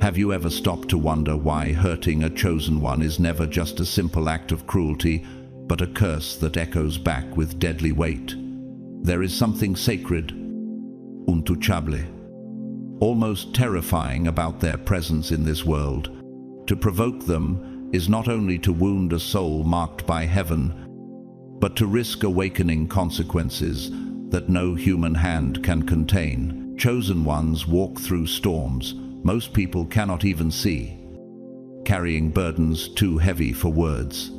Have you ever stopped to wonder why hurting a chosen one is never just a simple act of cruelty, but a curse that echoes back with deadly weight? There is something sacred, untouchable, almost terrifying about their presence in this world. To provoke them is not only to wound a soul marked by heaven, but to risk awakening consequences that no human hand can contain. Chosen ones walk through storms most people cannot even see, carrying burdens too heavy for words,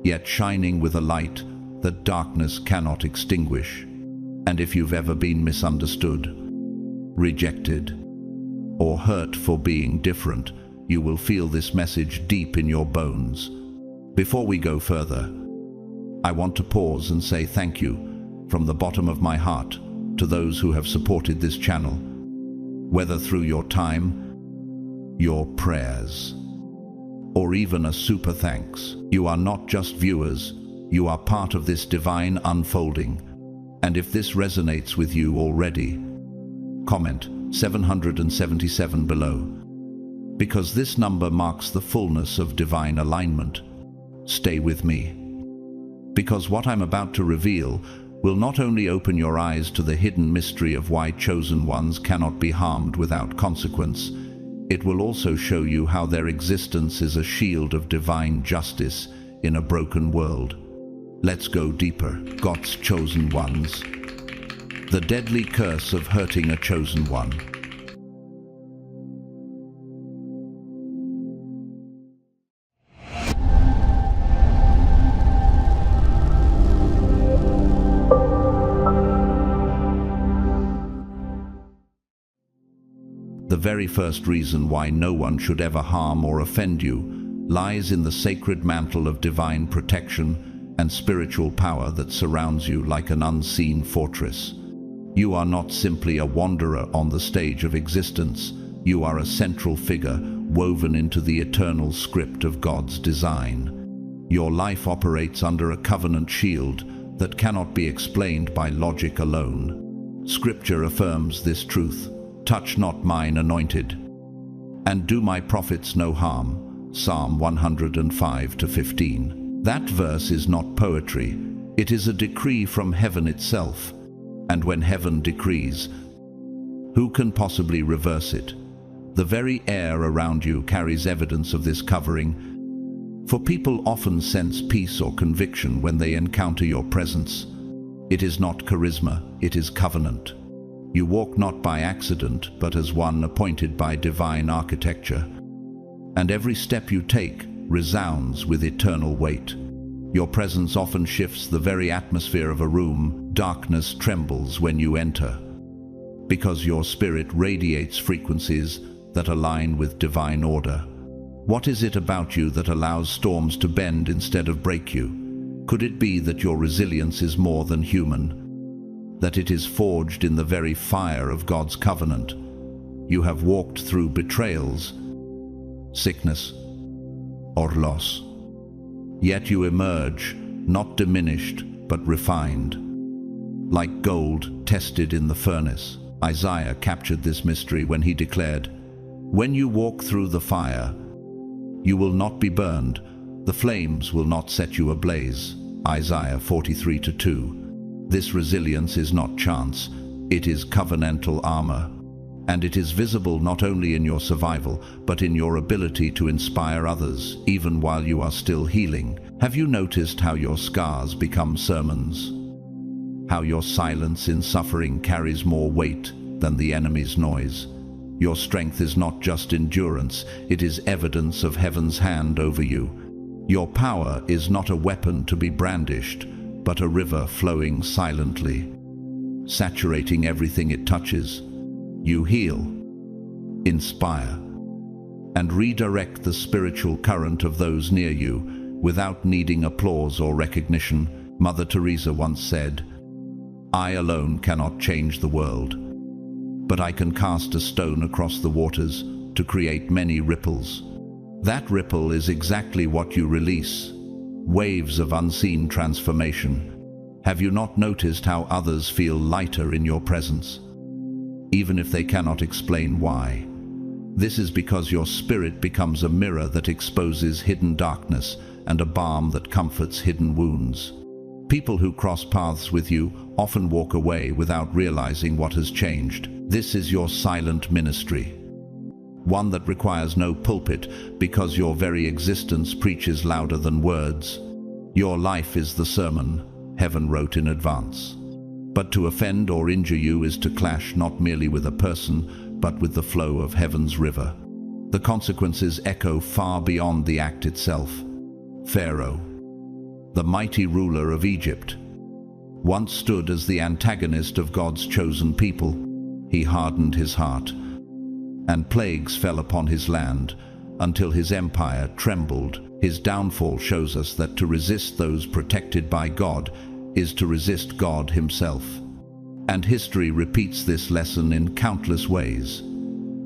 yet shining with a light that darkness cannot extinguish. And if you've ever been misunderstood, rejected, or hurt for being different, you will feel this message deep in your bones. Before we go further, I want to pause and say thank you from the bottom of my heart to those who have supported this channel. Whether through your time, your prayers, or even a super thanks, you are not just viewers, you are part of this divine unfolding. And if this resonates with you already, comment 777 below, because this number marks the fullness of divine alignment. Stay with me, because what I'm about to reveal will not only open your eyes to the hidden mystery of why chosen ones cannot be harmed without consequence, it will also show you how their existence is a shield of divine justice in a broken world. Let's go deeper. God's chosen ones. The deadly curse of hurting a chosen one. The very first reason why no one should ever harm or offend you lies in the sacred mantle of divine protection and spiritual power that surrounds you like an unseen fortress. You are not simply a wanderer on the stage of existence. You are a central figure woven into the eternal script of God's design. Your life operates under a covenant shield that cannot be explained by logic alone. Scripture affirms this truth. Touch not mine anointed, and do my prophets no harm. Psalm 105:15. That verse is not poetry, it is a decree from heaven itself. And when heaven decrees, who can possibly reverse it? The very air around you carries evidence of this covering, for people often sense peace or conviction when they encounter your presence. It is not charisma, it is covenant. You walk not by accident, but as one appointed by divine architecture. And every step you take resounds with eternal weight. Your presence often shifts the very atmosphere of a room. Darkness trembles when you enter, because your spirit radiates frequencies that align with divine order. What is it about you that allows storms to bend instead of break you? Could it be that your resilience is more than human? That it is forged in the very fire of God's covenant? You have walked through betrayals, sickness, or loss. Yet you emerge, not diminished, but refined. Like gold tested in the furnace. Isaiah captured this mystery when he declared, "When you walk through the fire, you will not be burned. The flames will not set you ablaze." Isaiah 43:2. This resilience is not chance, it is covenantal armor. And it is visible not only in your survival, but in your ability to inspire others, even while you are still healing. Have you noticed how your scars become sermons? How your silence in suffering carries more weight than the enemy's noise? Your strength is not just endurance, it is evidence of heaven's hand over you. Your power is not a weapon to be brandished, but a river flowing silently, saturating everything it touches. You heal, inspire, and redirect the spiritual current of those near you without needing applause or recognition. Mother Teresa once said, "I alone cannot change the world, but I can cast a stone across the waters to create many ripples." That ripple is exactly what you release. Waves of unseen transformation. Have you not noticed how others feel lighter in your presence, even if they cannot explain why? This is because your spirit becomes a mirror that exposes hidden darkness and a balm that comforts hidden wounds. People who cross paths with you often walk away without realizing what has changed. This is your silent ministry, one that requires no pulpit because your very existence preaches louder than words. Your life is the sermon heaven wrote in advance. But to offend or injure you is to clash not merely with a person, but with the flow of heaven's river. The consequences echo far beyond the act itself. Pharaoh, the mighty ruler of Egypt, once stood as the antagonist of God's chosen people. He hardened his heart, and plagues fell upon his land until his empire trembled. His downfall shows us that to resist those protected by God is to resist God himself. And history repeats this lesson in countless ways.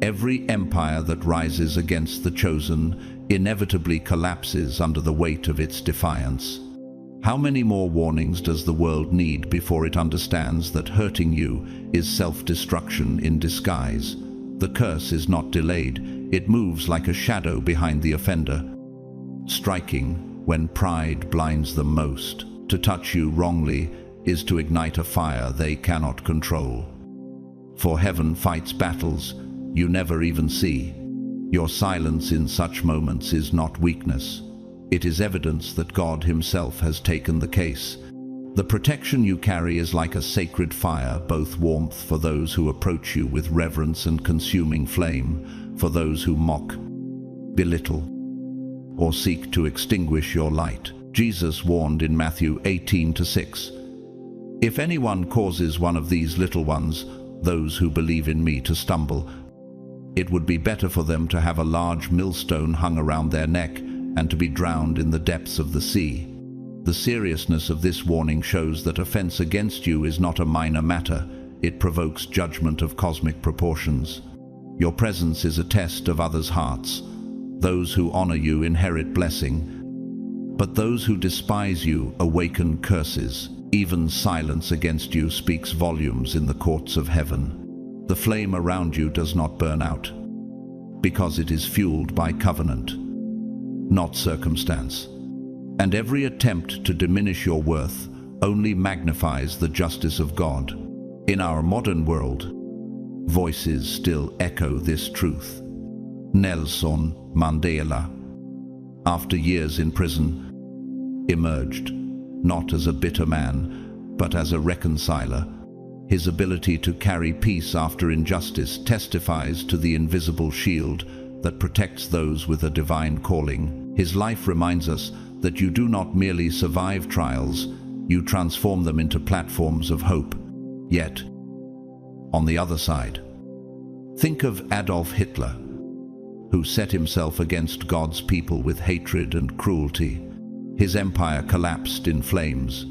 Every empire that rises against the chosen inevitably collapses under the weight of its defiance. How many more warnings does the world need before it understands that hurting you is self-destruction in disguise? The curse is not delayed. It moves like a shadow behind the offender, striking when pride blinds them most. To touch you wrongly is to ignite a fire they cannot control. For heaven fights battles you never even see. Your silence in such moments is not weakness. It is evidence that God himself has taken the case. The protection you carry is like a sacred fire, both warmth for those who approach you with reverence and consuming flame for those who mock, belittle, or seek to extinguish your light. Jesus warned in Matthew 18:6, "If anyone causes one of these little ones, those who believe in me, to stumble, it would be better for them to have a large millstone hung around their neck and to be drowned in the depths of the sea." The seriousness of this warning shows that offense against you is not a minor matter. It provokes judgment of cosmic proportions. Your presence is a test of others' hearts. Those who honor you inherit blessing, but those who despise you awaken curses. Even silence against you speaks volumes in the courts of heaven. The flame around you does not burn out, because it is fueled by covenant, not circumstance. And every attempt to diminish your worth only magnifies the justice of God. In our modern world, voices still echo this truth. Nelson Mandela, after years in prison, emerged, not as a bitter man, but as a reconciler. His ability to carry peace after injustice testifies to the invisible shield that protects those with a divine calling. His life reminds us that you do not merely survive trials, you transform them into platforms of hope. Yet, on the other side, think of Adolf Hitler, who set himself against God's people with hatred and cruelty. His empire collapsed in flames,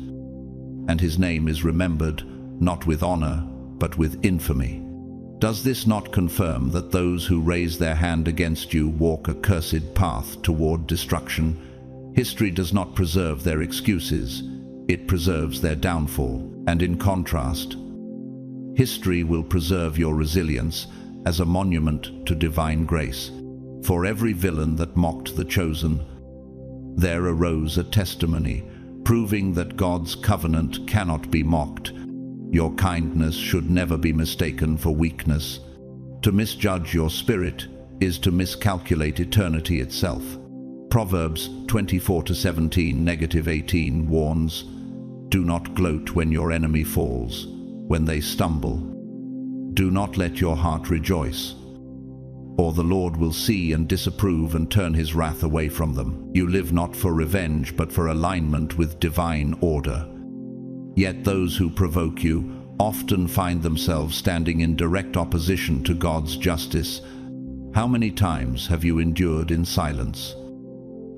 and his name is remembered not with honor, but with infamy. Does this not confirm that those who raise their hand against you walk a cursed path toward destruction? History does not preserve their excuses, it preserves their downfall. And in contrast, history will preserve your resilience as a monument to divine grace. For every villain that mocked the chosen, there arose a testimony, proving that God's covenant cannot be mocked. Your kindness should never be mistaken for weakness. To misjudge your spirit is to miscalculate eternity itself. Proverbs 24:17-18 warns, "Do not gloat when your enemy falls, when they stumble. Do not let your heart rejoice, or the Lord will see and disapprove and turn his wrath away from them." You live not for revenge, but for alignment with divine order. Yet those who provoke you often find themselves standing in direct opposition to God's justice. How many times have you endured in silence,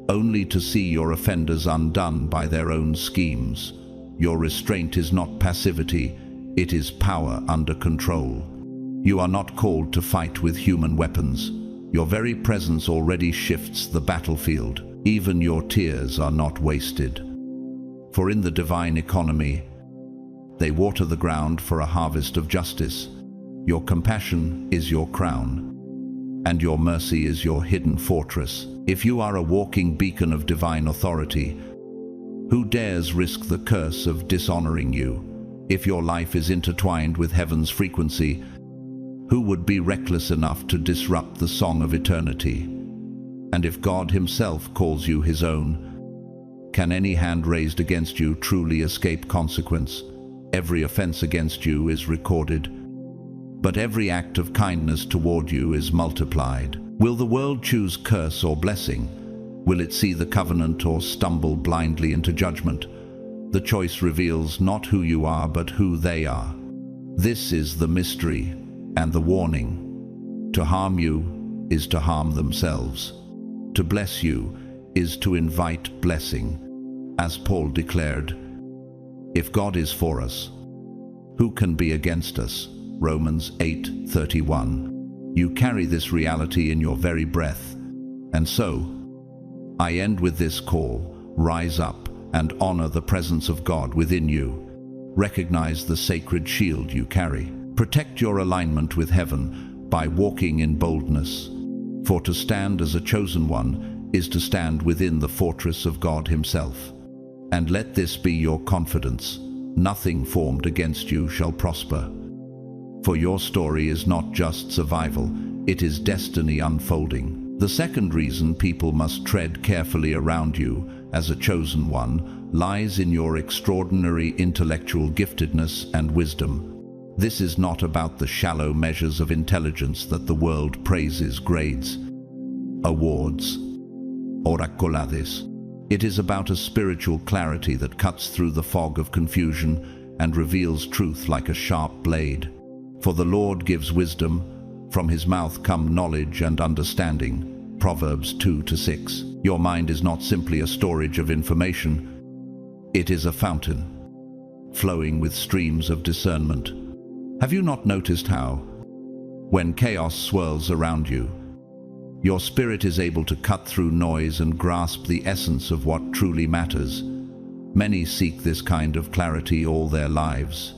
only to see your offenders undone by their own schemes? Your restraint is not passivity, it is power under control. You are not called to fight with human weapons. Your very presence already shifts the battlefield. Even your tears are not wasted. For in the divine economy, they water the ground for a harvest of justice. Your compassion is your crown. and your mercy is your hidden fortress. If you are a walking beacon of divine authority, who dares risk the curse of dishonoring you? If your life is intertwined with heaven's frequency, who would be reckless enough to disrupt the song of eternity? And if God himself calls you his own, can any hand raised against you truly escape consequence? Every offense against you is recorded, but every act of kindness toward you is multiplied. Will the world choose curse or blessing? Will it see the covenant or stumble blindly into judgment? The choice reveals not who you are, but who they are. This is the mystery and the warning. To harm you is to harm themselves. To bless you is to invite blessing. As Paul declared, if God is for us, who can be against us? Romans 8:31. You carry this reality in your very breath. And so, I end with this call: rise up and honor the presence of God within you. Recognize the sacred shield you carry. Protect your alignment with heaven by walking in boldness. For to stand as a chosen one is to stand within the fortress of God himself. And let this be your confidence: nothing formed against you shall prosper. For your story is not just survival, it is destiny unfolding. The second reason people must tread carefully around you as a chosen one lies in your extraordinary intellectual giftedness and wisdom. This is not about the shallow measures of intelligence that the world praises: grades, awards, or accolades. It is about a spiritual clarity that cuts through the fog of confusion and reveals truth like a sharp blade. For the Lord gives wisdom, from his mouth come knowledge and understanding. Proverbs 2-6. Your mind is not simply a storage of information, it is a fountain, flowing with streams of discernment. Have you not noticed how, when chaos swirls around you, your spirit is able to cut through noise and grasp the essence of what truly matters? Many seek this kind of clarity all their lives,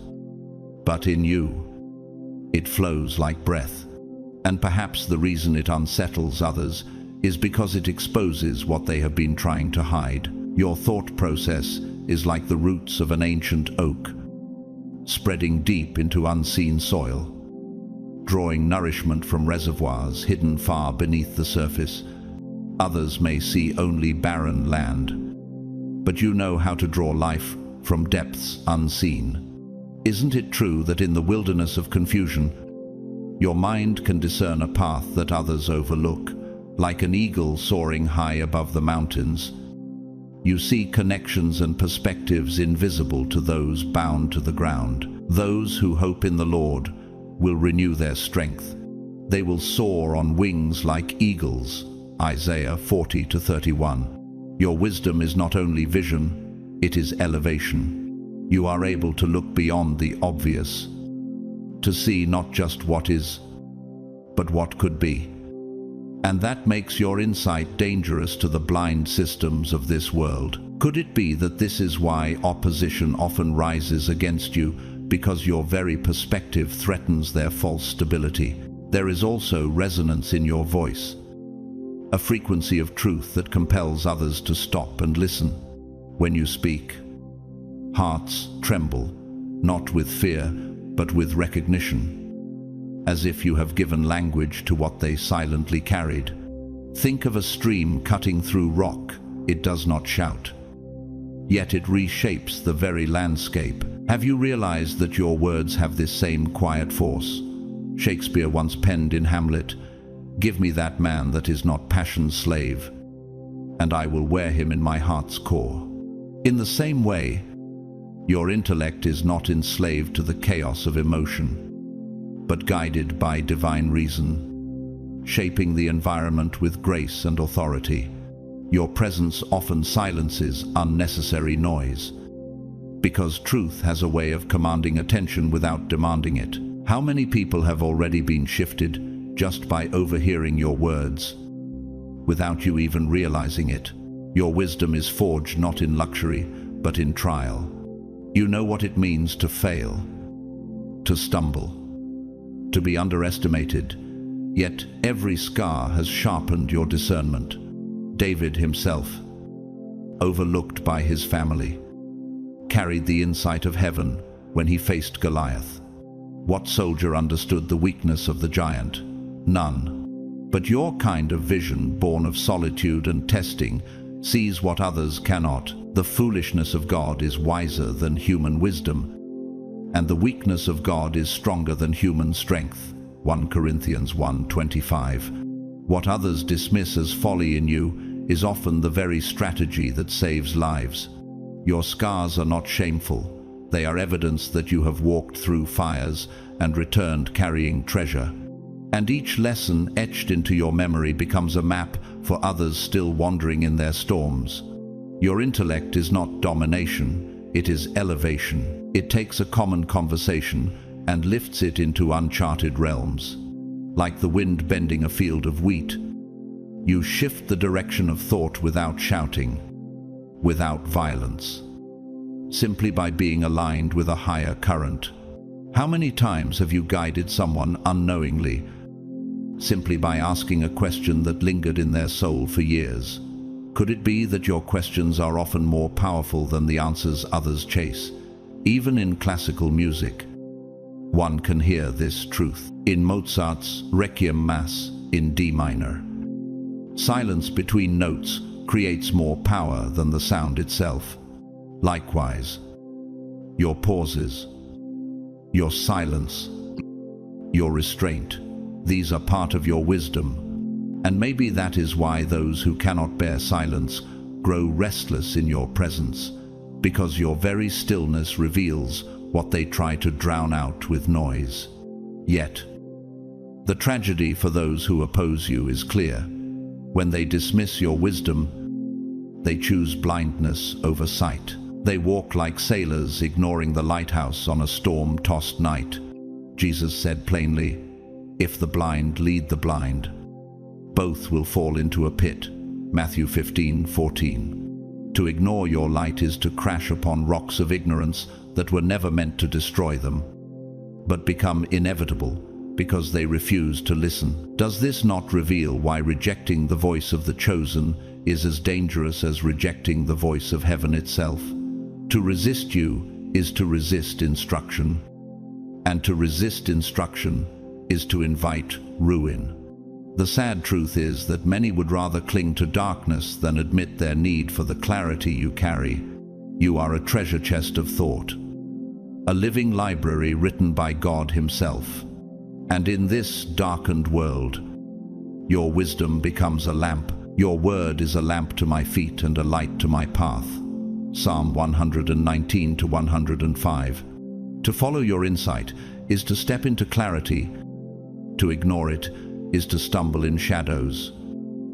but in you, it flows like breath. And perhaps the reason it unsettles others is because it exposes what they have been trying to hide. Your thought process is like the roots of an ancient oak, spreading deep into unseen soil, drawing nourishment from reservoirs hidden far beneath the surface. Others may see only barren land, but you know how to draw life from depths unseen. Isn't it true that in the wilderness of confusion, your mind can discern a path that others overlook? Like an eagle soaring high above the mountains, you see connections and perspectives invisible to those bound to the ground. Those who hope in the Lord will renew their strength. They will soar on wings like eagles. Isaiah 40-31. Your wisdom is not only vision, it is elevation. You are able to look beyond the obvious, to see not just what is, but what could be. And that makes your insight dangerous to the blind systems of this world. Could it be that this is why opposition often rises against you, because your very perspective threatens their false stability? There is also resonance in your voice, a frequency of truth that compels others to stop and listen. When you speak, hearts tremble, not with fear, but with recognition, as if you have given language to what they silently carried. Think of a stream cutting through rock. It does not shout, yet it reshapes the very landscape. Have you realized that your words have this same quiet force? Shakespeare once penned in Hamlet, "Give me that man that is not passion's slave, and I will wear him in my heart's core." In the same way, your intellect is not enslaved to the chaos of emotion, but guided by divine reason, shaping the environment with grace and authority. Your presence often silences unnecessary noise, because truth has a way of commanding attention without demanding it. How many people have already been shifted just by overhearing your words, without you even realizing it? Your wisdom is forged not in luxury, but in trial. You know what it means to fail, to stumble, to be underestimated, Yet every scar has sharpened your discernment. David himself, overlooked by his family, carried the insight of heaven when he faced Goliath. What soldier understood the weakness of the giant? None. But your kind of vision, born of solitude and testing, sees what others cannot. The foolishness of God is wiser than human wisdom, and the weakness of God is stronger than human strength. 1 Corinthians 1:25. What others dismiss as folly in you is often the very strategy that saves lives. Your scars are not shameful. They are evidence that you have walked through fires and returned carrying treasure. And each lesson etched into your memory becomes a map for others still wandering in their storms. Your intellect is not domination, it is elevation. It takes a common conversation and lifts it into uncharted realms. Like the wind bending a field of wheat, you shift the direction of thought without shouting, without violence, simply by being aligned with a higher current. How many times have you guided someone unknowingly, simply by asking a question that lingered in their soul for years? Could it be that your questions are often more powerful than the answers others chase? Even in classical music, one can hear this truth. In Mozart's Requiem Mass in D minor, silence between notes creates more power than the sound itself. Likewise, your pauses, your silence, your restraint, these are part of your wisdom. And maybe that is why those who cannot bear silence grow restless in your presence, because your very stillness reveals what they try to drown out with noise. Yet, the tragedy for those who oppose you is clear. When they dismiss your wisdom, they choose blindness over sight. They walk like sailors ignoring the lighthouse on a storm-tossed night. Jesus said plainly, "If the blind lead the blind, both will fall into a pit." Matthew 15:14. To ignore your light is to crash upon rocks of ignorance that were never meant to destroy them, but become inevitable because they refuse to listen. Does this not reveal why rejecting the voice of the chosen is as dangerous as rejecting the voice of heaven itself? To resist you is to resist instruction, and to resist instruction is to invite ruin. The sad truth is that many would rather cling to darkness than admit their need for the clarity you carry. You are a treasure chest of thought, a living library written by God Himself. And in this darkened world, your wisdom becomes a lamp. Your word is a lamp to my feet and a light to my path. Psalm 119-105. To follow your insight is to step into clarity. To ignore it is to stumble in shadows.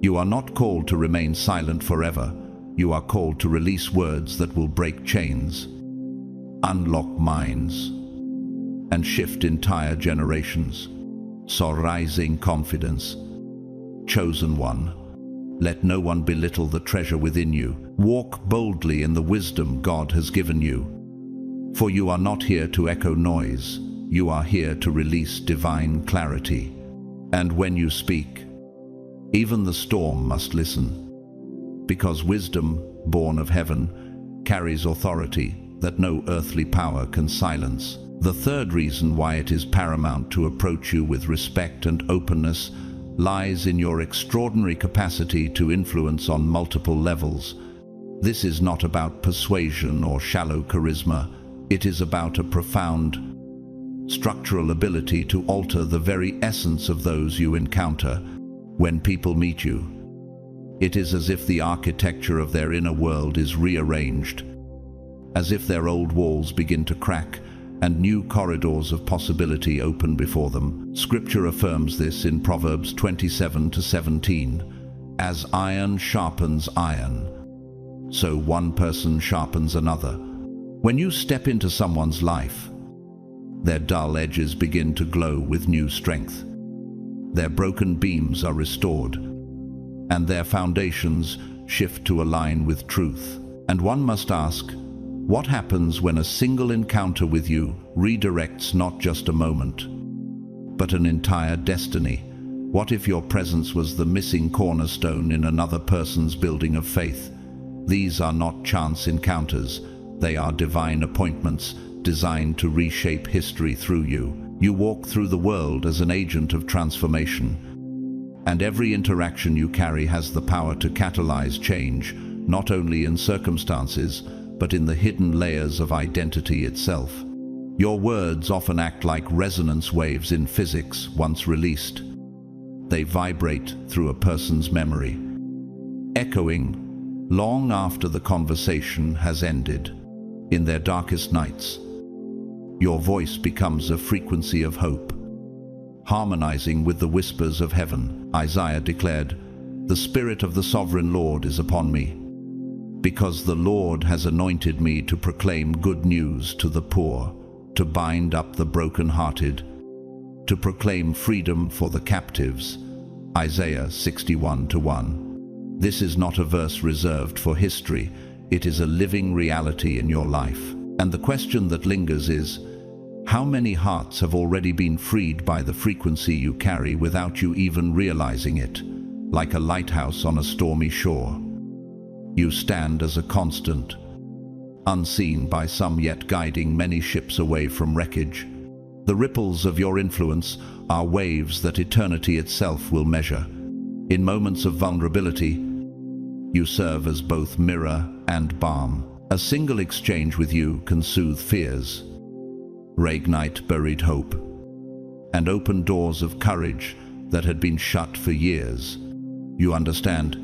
You are not called to remain silent forever. You are called to release words that will break chains, unlock minds, and shift entire generations. So rising confidence. Chosen one, let no one belittle the treasure within you. Walk boldly in the wisdom God has given you. For you are not here to echo noise. You are here to release divine clarity. And when you speak, even the storm must listen, because wisdom, born of heaven, carries authority that no earthly power can silence. The third reason why it is paramount to approach you with respect and openness lies in your extraordinary capacity to influence on multiple levels. This is not about persuasion or shallow charisma. It is about a profound structural ability to alter the very essence of those you encounter. When people meet you, it is as if the architecture of their inner world is rearranged, as if their old walls begin to crack and new corridors of possibility open before them. Scripture affirms this in Proverbs 27-17. As iron sharpens iron, so one person sharpens another. When you step into someone's life, their dull edges begin to glow with new strength. Their broken beams are restored, and their foundations shift to align with truth. And one must ask, what happens when a single encounter with you redirects not just a moment, but an entire destiny? What if your presence was the missing cornerstone in another person's building of faith? These are not chance encounters. They are divine appointments designed to reshape history through you. You walk through the world as an agent of transformation, and every interaction you carry has the power to catalyze change, not only in circumstances, but in the hidden layers of identity itself. Your words often act like resonance waves in physics once released. They vibrate through a person's memory, echoing long after the conversation has ended. In their darkest nights, your voice becomes a frequency of hope, harmonizing with the whispers of heaven. Isaiah declared, "The Spirit of the Sovereign Lord is upon me, because the Lord has anointed me to proclaim good news to the poor, to bind up the brokenhearted, to proclaim freedom for the captives." Isaiah 61:1. This is not a verse reserved for history. It is a living reality in your life. And the question that lingers is, how many hearts have already been freed by the frequency you carry without you even realizing it? Like a lighthouse on a stormy shore, you stand as a constant, unseen by some, yet guiding many ships away from wreckage. The ripples of your influence are waves that eternity itself will measure. In moments of vulnerability, you serve as both mirror and balm. A single exchange with you can soothe fears, reignite buried hope, and open doors of courage that had been shut for years. You understand,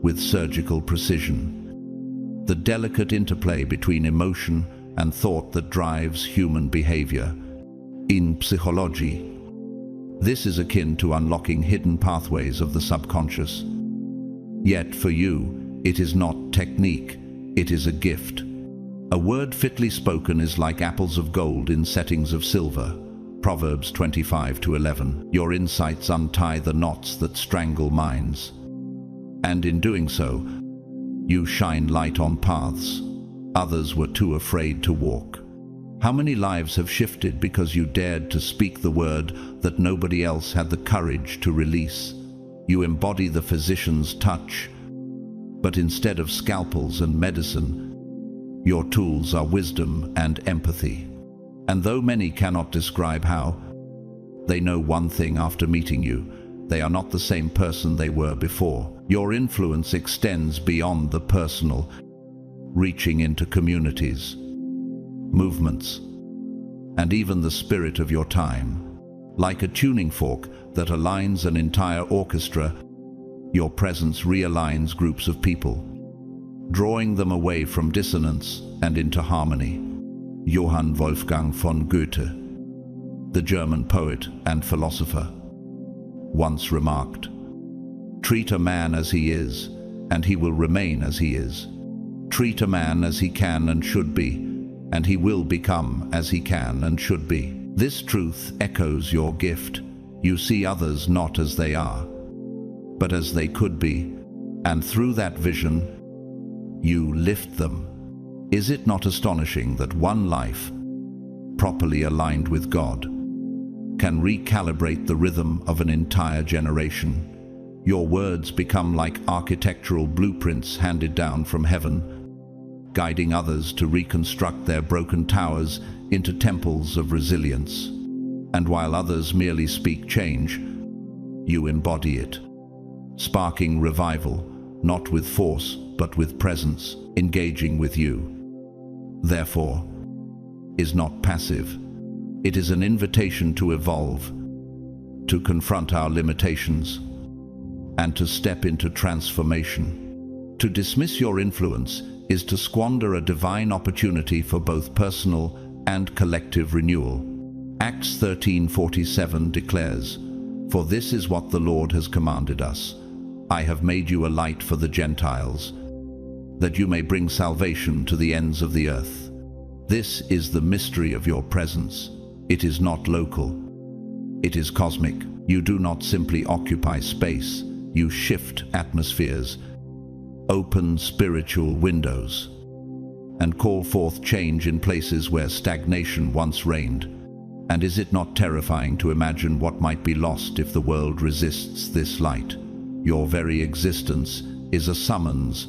with surgical precision, the delicate interplay between emotion and thought that drives human behavior. In psychology, this is akin to unlocking hidden pathways of the subconscious. Yet for you, it is not technique, it is a gift. A word fitly spoken is like apples of gold in settings of silver. Proverbs 25:11. Your insights untie the knots that strangle minds. And in doing so, you shine light on paths others were too afraid to walk. How many lives have shifted because you dared to speak the word that nobody else had the courage to release? You embody the physician's touch, but instead of scalpels and medicine, your tools are wisdom and empathy. And though many cannot describe how, they know one thing after meeting you: they are not the same person they were before. Your influence extends beyond the personal, reaching into communities, movements, and even the spirit of your time. Like a tuning fork that aligns an entire orchestra, your presence realigns groups of people, drawing them away from dissonance and into harmony. Johann Wolfgang von Goethe, the German poet and philosopher, once remarked, "Treat a man as he is, and he will remain as he is. Treat a man as he can and should be, and he will become as he can and should be." This truth echoes your gift. You see others not as they are, but as they could be, and through that vision, you lift them. Is it not astonishing that one life, properly aligned with God, can recalibrate the rhythm of an entire generation? Your words become like architectural blueprints handed down from heaven, guiding others to reconstruct their broken towers into temples of resilience. And while others merely speak change, you embody it, sparking revival, not with force, but with presence, engaging with you. Therefore, is not passive. It is an invitation to evolve, to confront our limitations, and to step into transformation. To dismiss your influence is to squander a divine opportunity for both personal and collective renewal. Acts 13:47 declares, "For this is what the Lord has commanded us. I have made you a light for the Gentiles, that you may bring salvation to the ends of the earth." This is the mystery of your presence. It is not local. It is cosmic. You do not simply occupy space. You shift atmospheres, open spiritual windows, and call forth change in places where stagnation once reigned. And is it not terrifying to imagine what might be lost if the world resists this light? Your very existence is a summons,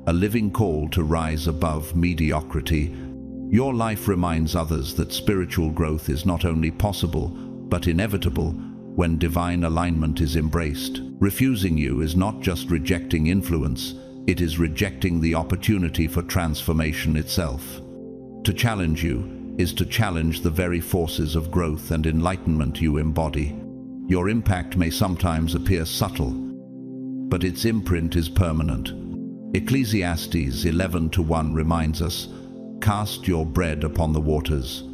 a living call to rise above mediocrity. Your life reminds others that spiritual growth is not only possible, but inevitable when divine alignment is embraced. Refusing you is not just rejecting influence, it is rejecting the opportunity for transformation itself. To challenge you is to challenge the very forces of growth and enlightenment you embody. Your impact may sometimes appear subtle, but its imprint is permanent. Ecclesiastes 11:1 reminds us, "Cast your bread upon the waters,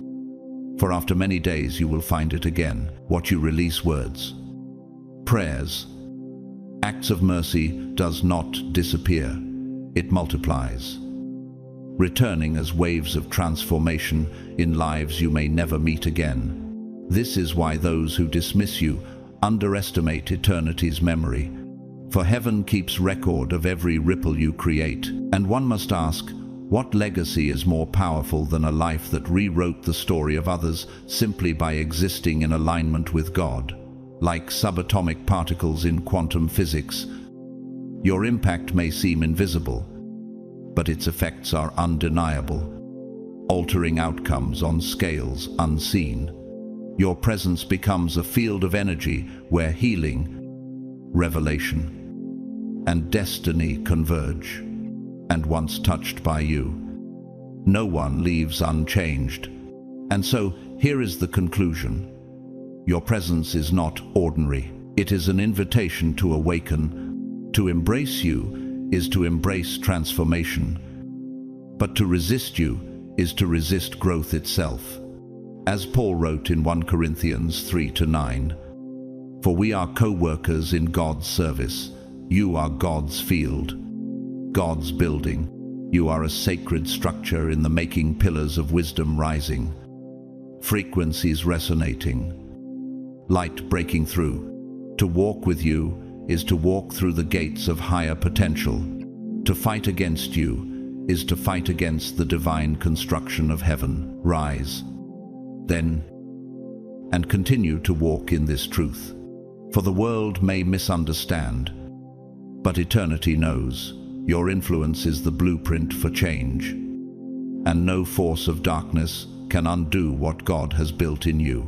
for after many days you will find it again." What you release, words, prayers, acts of mercy, does not disappear. It multiplies, returning as waves of transformation in lives you may never meet again. This is why those who dismiss you underestimate eternity's memory. For heaven keeps record of every ripple you create. And one must ask, what legacy is more powerful than a life that rewrote the story of others simply by existing in alignment with God? Like subatomic particles in quantum physics, your impact may seem invisible, but its effects are undeniable, altering outcomes on scales unseen. Your presence becomes a field of energy where healing, revelation, and destiny converge. And once touched by you, no one leaves unchanged. And so, here is the conclusion. Your presence is not ordinary. It is an invitation to awaken. To embrace you is to embrace transformation. But to resist you is to resist growth itself. As Paul wrote in 1 Corinthians 3-9, "For we are co-workers in God's service. You are God's field, God's building. You are a sacred structure in the making, pillars of wisdom rising, frequencies resonating, light breaking through." To walk with you is to walk through the gates of higher potential. To fight against you is to fight against the divine construction of heaven. Rise, then, and continue to walk in this truth. For the world may misunderstand, but eternity knows. Your influence is the blueprint for change, and no force of darkness can undo what God has built in you.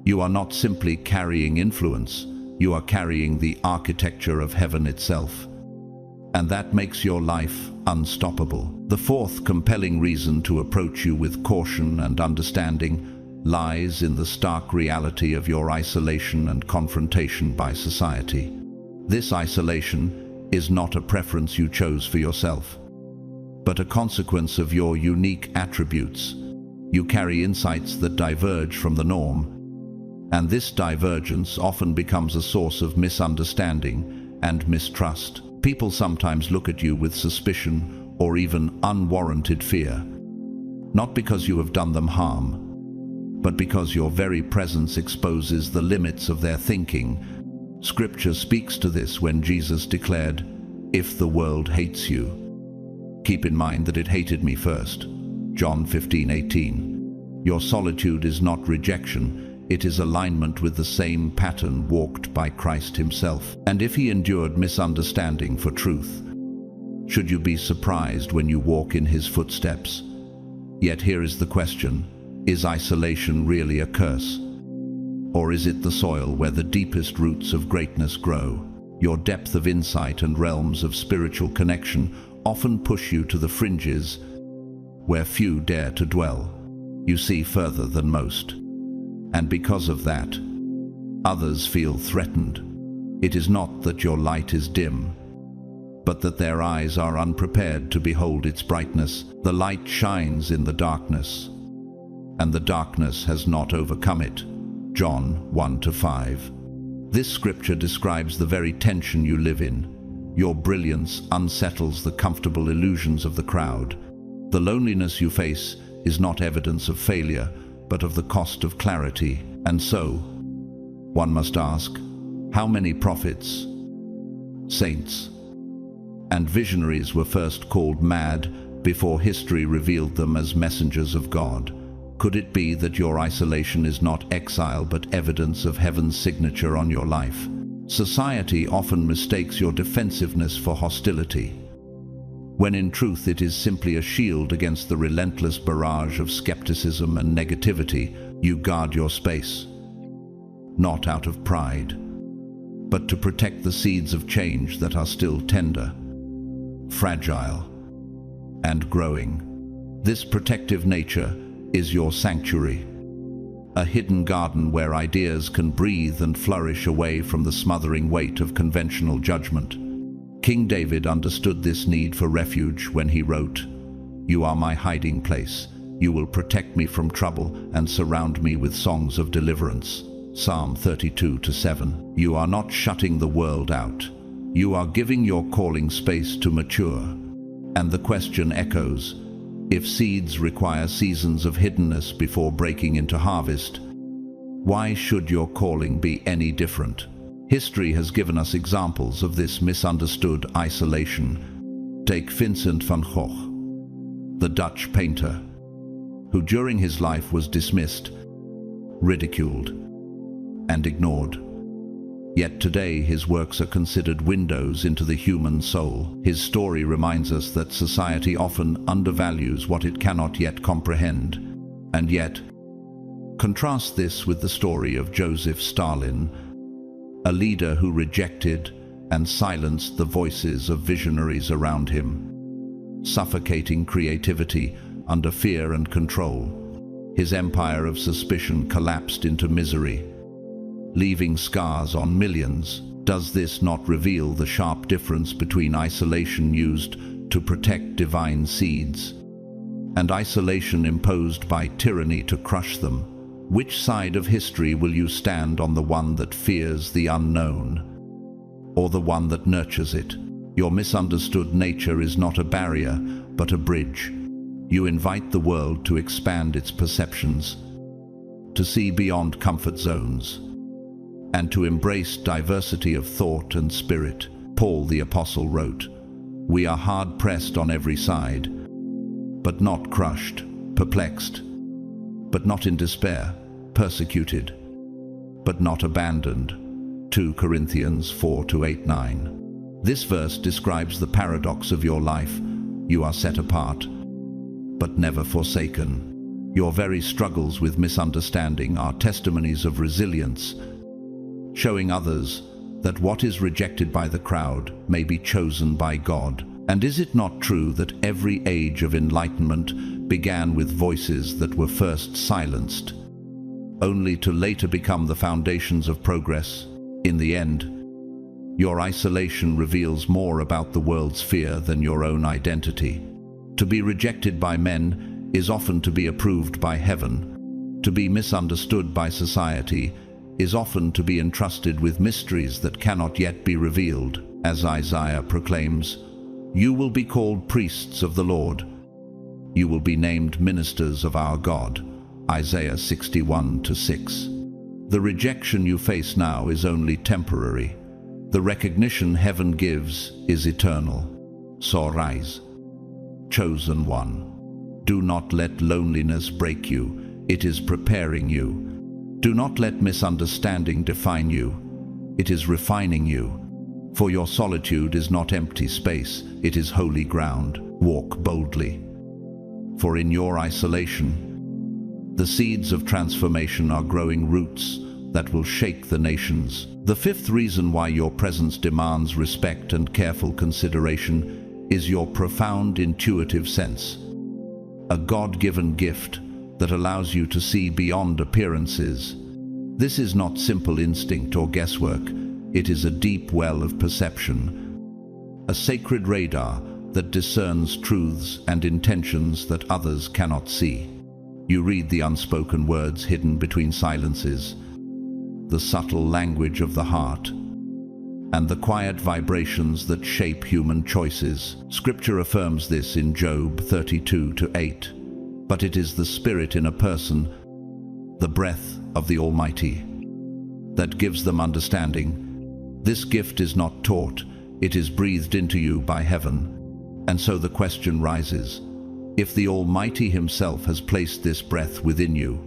You are not simply carrying influence, you are carrying the architecture of heaven itself. And that makes your life unstoppable. The fourth compelling reason to approach you with caution and understanding lies in the stark reality of your isolation and confrontation by society. This isolation is not a preference you chose for yourself, but a consequence of your unique attributes. You carry insights that diverge from the norm, and this divergence often becomes a source of misunderstanding and mistrust. People sometimes look at you with suspicion or even unwarranted fear, not because you have done them harm, but because your very presence exposes the limits of their thinking. Scripture speaks to this when Jesus declared, "If the world hates you, keep in mind that it hated me first." John 15:18. Your solitude is not rejection, it is alignment with the same pattern walked by Christ himself. And if he endured misunderstanding for truth, should you be surprised when you walk in his footsteps? Yet here is the question, is isolation really a curse? Or is it the soil where the deepest roots of greatness grow? Your depth of insight and realms of spiritual connection often push you to the fringes where few dare to dwell. You see further than most. And because of that, others feel threatened. It is not that your light is dim, but that their eyes are unprepared to behold its brightness. The light shines in the darkness, and the darkness has not overcome it. John 1-5. This scripture describes the very tension you live in. Your brilliance unsettles the comfortable illusions of the crowd. The loneliness you face is not evidence of failure, but of the cost of clarity. And so, one must ask, how many prophets, saints, and visionaries were first called mad before history revealed them as messengers of God? Could it be that your isolation is not exile but evidence of heaven's signature on your life? Society often mistakes your defensiveness for hostility, when in truth it is simply a shield against the relentless barrage of skepticism and negativity. You guard your space, not out of pride, but to protect the seeds of change that are still tender, fragile, and growing. This protective nature is your sanctuary, a hidden garden where ideas can breathe and flourish away from the smothering weight of conventional judgment. King David understood this need for refuge when he wrote, "You are my hiding place. You will protect me from trouble and surround me with songs of deliverance." Psalm 32:7. You are not shutting the world out. You are giving your calling space to mature. And the question echoes, if seeds require seasons of hiddenness before breaking into harvest, why should your calling be any different? History has given us examples of this misunderstood isolation. Take Vincent van Gogh, the Dutch painter, who during his life was dismissed, ridiculed, and ignored. Yet today his works are considered windows into the human soul. His story reminds us that society often undervalues what it cannot yet comprehend. And yet, contrast this with the story of Joseph Stalin, a leader who rejected and silenced the voices of visionaries around him, suffocating creativity under fear and control. His empire of suspicion collapsed into misery, leaving scars on millions. Does this not reveal the sharp difference between isolation used to protect divine seeds and isolation imposed by tyranny to crush them? Which side of history will you stand on, the one that fears the unknown or the one that nurtures it? Your misunderstood nature is not a barrier, but a bridge. You invite the world to expand its perceptions, to see beyond comfort zones, and to embrace diversity of thought and spirit. Paul the Apostle wrote, "We are hard-pressed on every side, but not crushed, perplexed, but not in despair, persecuted, but not abandoned." 2 Corinthians 4:8-9. This verse describes the paradox of your life. You are set apart, but never forsaken. Your very struggles with misunderstanding are testimonies of resilience, showing others that what is rejected by the crowd may be chosen by God. And is it not true that every age of enlightenment began with voices that were first silenced, only to later become the foundations of progress? In the end, your isolation reveals more about the world's fear than your own identity. To be rejected by men is often to be approved by heaven. To be misunderstood by society is often to be entrusted with mysteries that cannot yet be revealed. As Isaiah proclaims, "You will be called priests of the Lord. You will be named ministers of our God." Isaiah 61:6. The rejection you face now is only temporary. The recognition heaven gives is eternal. So rise, chosen one. Do not let loneliness break you. It is preparing you. Do not let misunderstanding define you. It is refining you. For your solitude is not empty space, it is holy ground. Walk boldly. For in your isolation, the seeds of transformation are growing roots that will shake the nations. The fifth reason why your presence demands respect and careful consideration is your profound intuitive sense, a God-given gift that allows you to see beyond appearances. This is not simple instinct or guesswork. It is a deep well of perception, a sacred radar that discerns truths and intentions that others cannot see. You read the unspoken words hidden between silences, the subtle language of the heart, and the quiet vibrations that shape human choices. Scripture affirms this in Job 32:8. But it is the spirit in a person, the breath of the Almighty, that gives them understanding. This gift is not taught, it is breathed into you by heaven. And so the question rises, If the Almighty Himself has placed this breath within you,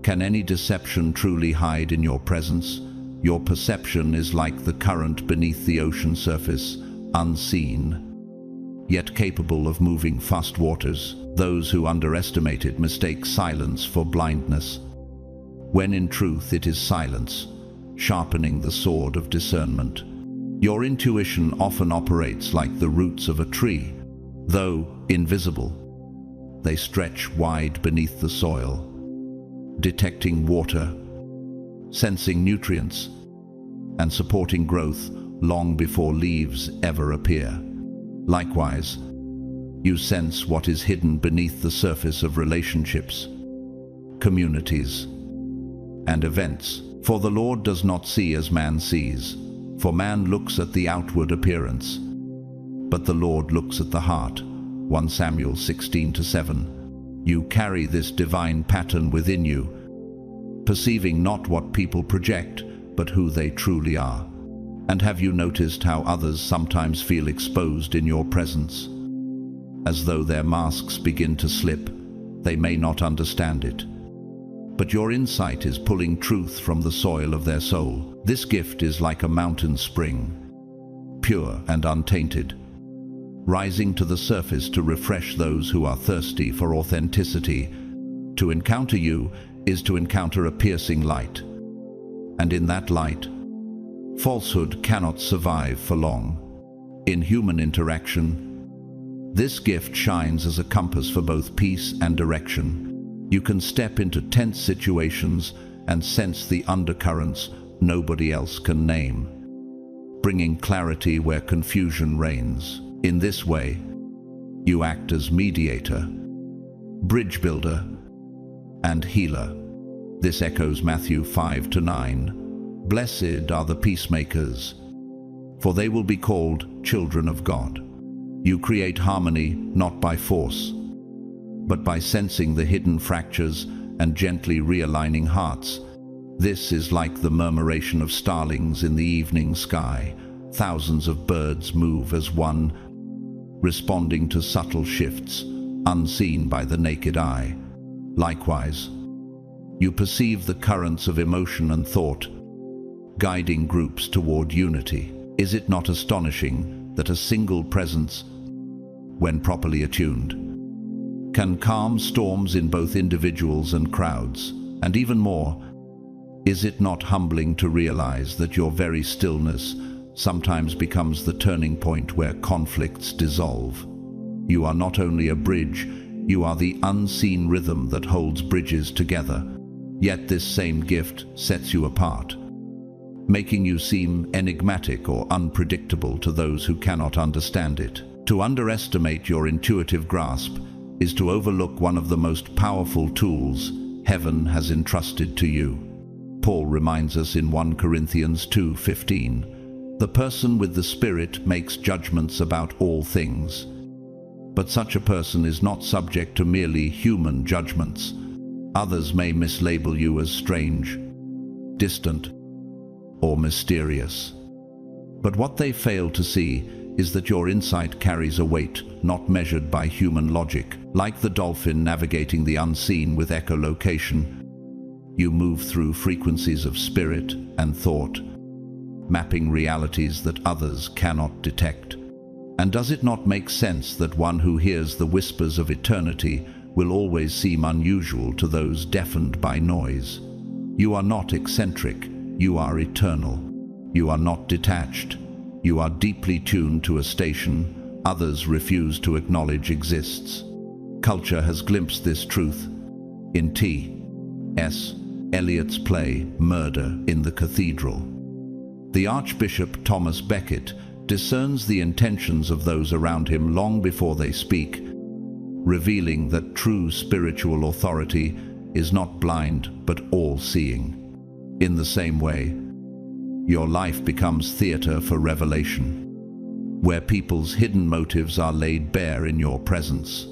can any deception truly hide in your presence? Your perception is like the current beneath the ocean surface, unseen, yet capable of moving fast waters. Those who underestimate it mistake silence for blindness, when in truth it is silence, sharpening the sword of discernment. Your intuition often operates like the roots of a tree. Though invisible, they stretch wide beneath the soil, detecting water, sensing nutrients, and supporting growth long before leaves ever appear. Likewise, you sense what is hidden beneath the surface of relationships, communities, and events. For the Lord does not see as man sees, for man looks at the outward appearance, but the Lord looks at the heart. 1 Samuel 16:7. You carry this divine pattern within you, perceiving not what people project, but who they truly are. And have you noticed how others sometimes feel exposed in your presence? As though their masks begin to slip, they may not understand it, but your insight is pulling truth from the soil of their soul. This gift is like a mountain spring, pure and untainted, rising to the surface to refresh those who are thirsty for authenticity. To encounter you is to encounter a piercing light, and in that light, falsehood cannot survive for long. In human interaction, this gift shines as a compass for both peace and direction. You can step into tense situations and sense the undercurrents nobody else can name, bringing clarity where confusion reigns. In this way, you act as mediator, bridge builder, and healer. This echoes Matthew 5-9. Blessed are the peacemakers, for they will be called children of God. You create harmony not by force, but by sensing the hidden fractures and gently realigning hearts. This is like the murmuration of starlings in the evening sky. Thousands of birds move as one, responding to subtle shifts unseen by the naked eye. Likewise, you perceive the currents of emotion and thought, guiding groups toward unity. Is it not astonishing that a single presence, when properly attuned, can calm storms in both individuals and crowds? And even more, is it not humbling to realize that your very stillness sometimes becomes the turning point where conflicts dissolve? You are not only a bridge, you are the unseen rhythm that holds bridges together. Yet this same gift sets you apart, making you seem enigmatic or unpredictable to those who cannot understand it. To underestimate your intuitive grasp is to overlook one of the most powerful tools heaven has entrusted to you. Paul reminds us in 1 Corinthians 2:15, the person with the Spirit makes judgments about all things, but such a person is not subject to merely human judgments. Others may mislabel you as strange, distant, or mysterious. But what they fail to see is that your insight carries a weight not measured by human logic. Like the dolphin navigating the unseen with echolocation, you move through frequencies of spirit and thought, mapping realities that others cannot detect. And does it not make sense that one who hears the whispers of eternity will always seem unusual to those deafened by noise? You are not eccentric, you are eternal. You are not detached, you are deeply tuned to a station others refuse to acknowledge exists. Culture has glimpsed this truth in T.S. Eliot's play Murder in the Cathedral. The Archbishop Thomas Becket discerns the intentions of those around him long before they speak, revealing that true spiritual authority is not blind but all-seeing. In the same way, your life becomes theater for revelation, where people's hidden motives are laid bare in your presence.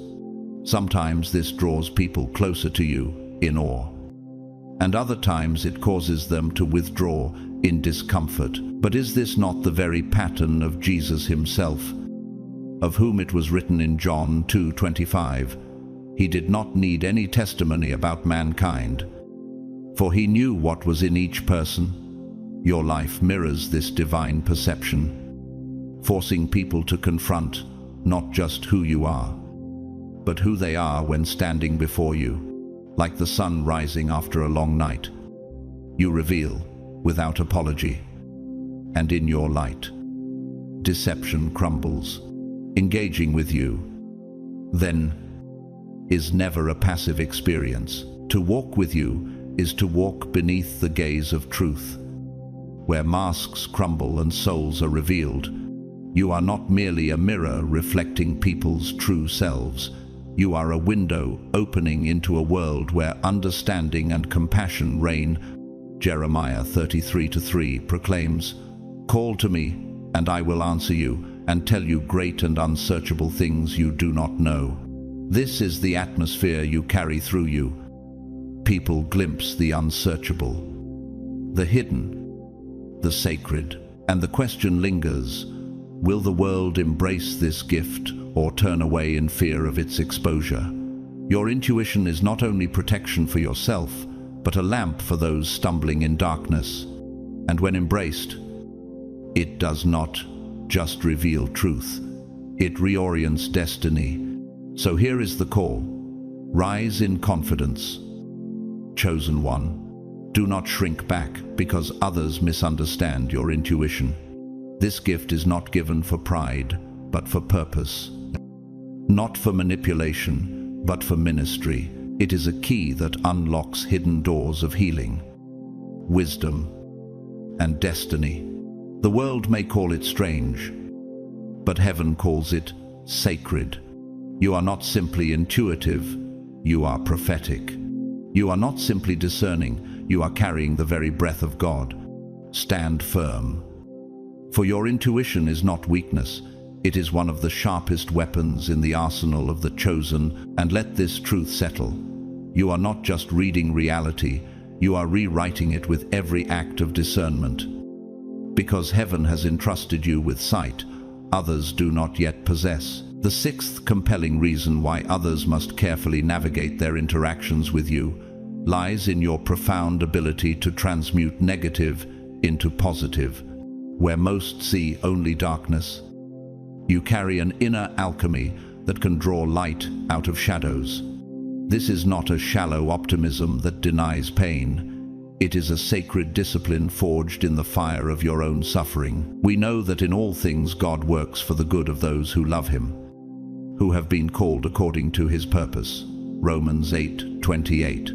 Sometimes this draws people closer to you in awe, and other times it causes them to withdraw in discomfort. But is this not the very pattern of Jesus himself? of whom it was written in John 2:25, "He did not need any testimony about mankind, for he knew what was in each person." Your life mirrors this divine perception, forcing people to confront not just who you are, but who they are when standing before you. Like the sun rising after a long night, you reveal without apology, and in your light, deception crumbles. Engaging with you, then, is never a passive experience. To walk with you is to walk beneath the gaze of truth, where masks crumble and souls are revealed. You are not merely a mirror reflecting people's true selves. You are a window opening into a world where understanding and compassion reign. Jeremiah 33:3 proclaims, "Call to me, and I will answer you, and tell you great and unsearchable things you do not know." This is the atmosphere you carry through you. People glimpse the unsearchable, the hidden, the sacred, and the question lingers, will the world embrace this gift or turn away in fear of its exposure? Your intuition is not only protection for yourself, but a lamp for those stumbling in darkness. And when embraced, it does not just reveal truth, it reorients destiny. So here is the call. Rise in confidence. Chosen one, do not shrink back because others misunderstand your intuition. This gift is not given for pride, but for purpose. Not for manipulation, but for ministry. It is a key that unlocks hidden doors of healing, wisdom, and destiny. The world may call it strange, but heaven calls it sacred. You are not simply intuitive, you are prophetic. You are not simply discerning, you are carrying the very breath of God. Stand firm. For your intuition is not weakness, it is one of the sharpest weapons in the arsenal of the chosen, and let this truth settle. You are not just reading reality, you are rewriting it with every act of discernment. Because heaven has entrusted you with sight others do not yet possess. The sixth compelling reason why others must carefully navigate their interactions with you lies in your profound ability to transmute negative into positive. Where most see only darkness, you carry an inner alchemy that can draw light out of shadows. This is not a shallow optimism that denies pain. It is a sacred discipline forged in the fire of your own suffering. We know that in all things God works for the good of those who love Him, who have been called according to His purpose. Romans 8:28.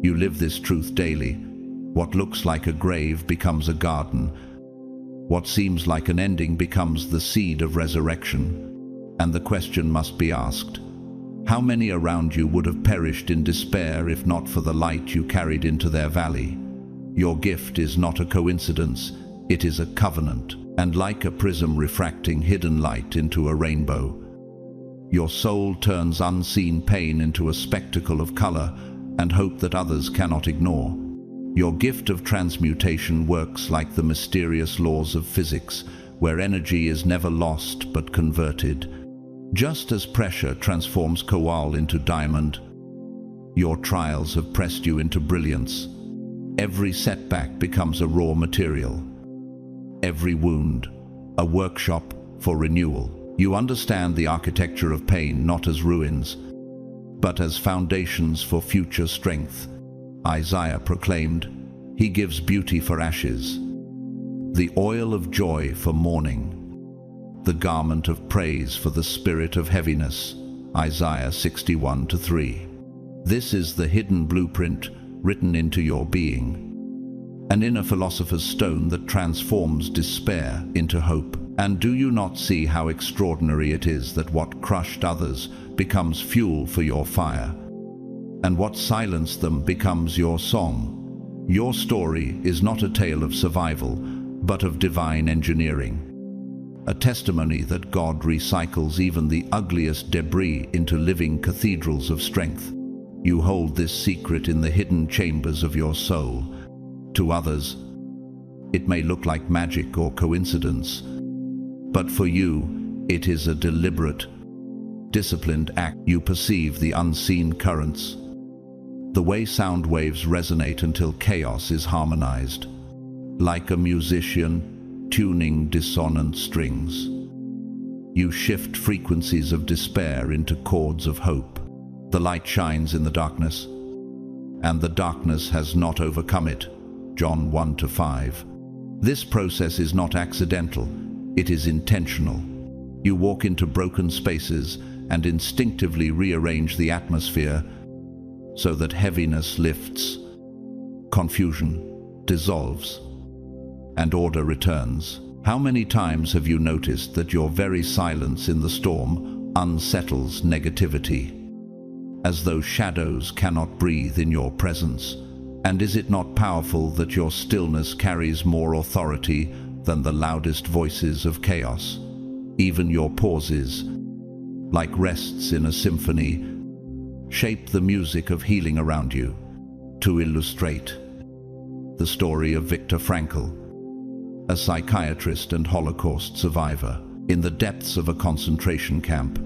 You live this truth daily. What looks like a grave becomes a garden. What seems like an ending becomes the seed of resurrection. And the question must be asked, how many around you would have perished in despair if not for the light you carried into their valley? Your gift is not a coincidence, it is a covenant, and like a prism refracting hidden light into a rainbow, your soul turns unseen pain into a spectacle of color and hope that others cannot ignore. Your gift of transmutation works like the mysterious laws of physics, where energy is never lost but converted. Just as pressure transforms coal into diamond, your trials have pressed you into brilliance. Every setback becomes a raw material. Every wound, a workshop for renewal. You understand the architecture of pain not as ruins, but as foundations for future strength. Isaiah proclaimed, "He gives beauty for ashes, the oil of joy for mourning, the garment of praise for the spirit of heaviness." Isaiah 61:3. This is the hidden blueprint written into your being, an inner philosopher's stone that transforms despair into hope. And do you not see how extraordinary it is that what crushed others becomes fuel for your fire, and what silenced them becomes your song? Your story is not a tale of survival, but of divine engineering, a testimony that God recycles even the ugliest debris into living cathedrals of strength. You hold this secret in the hidden chambers of your soul. To others, it may look like magic or coincidence, but for you, It is a deliberate, disciplined act. You perceive the unseen currents, the way sound waves resonate until chaos is harmonized, like a musician tuning dissonant strings. You shift frequencies of despair into chords of hope. The light shines in the darkness, and the darkness has not overcome it. John 1-5. This process is not accidental, it is intentional. You walk into broken spaces and instinctively rearrange the atmosphere so that heaviness lifts, confusion dissolves, and order returns. How many times have you noticed that your very silence in the storm unsettles negativity, as though shadows cannot breathe in your presence? And is it not powerful that your stillness carries more authority than the loudest voices of chaos? Even your pauses, like rests in a symphony, shape the music of healing around you. To illustrate, the story of Viktor Frankl, a psychiatrist and Holocaust survivor, in the depths of a concentration camp,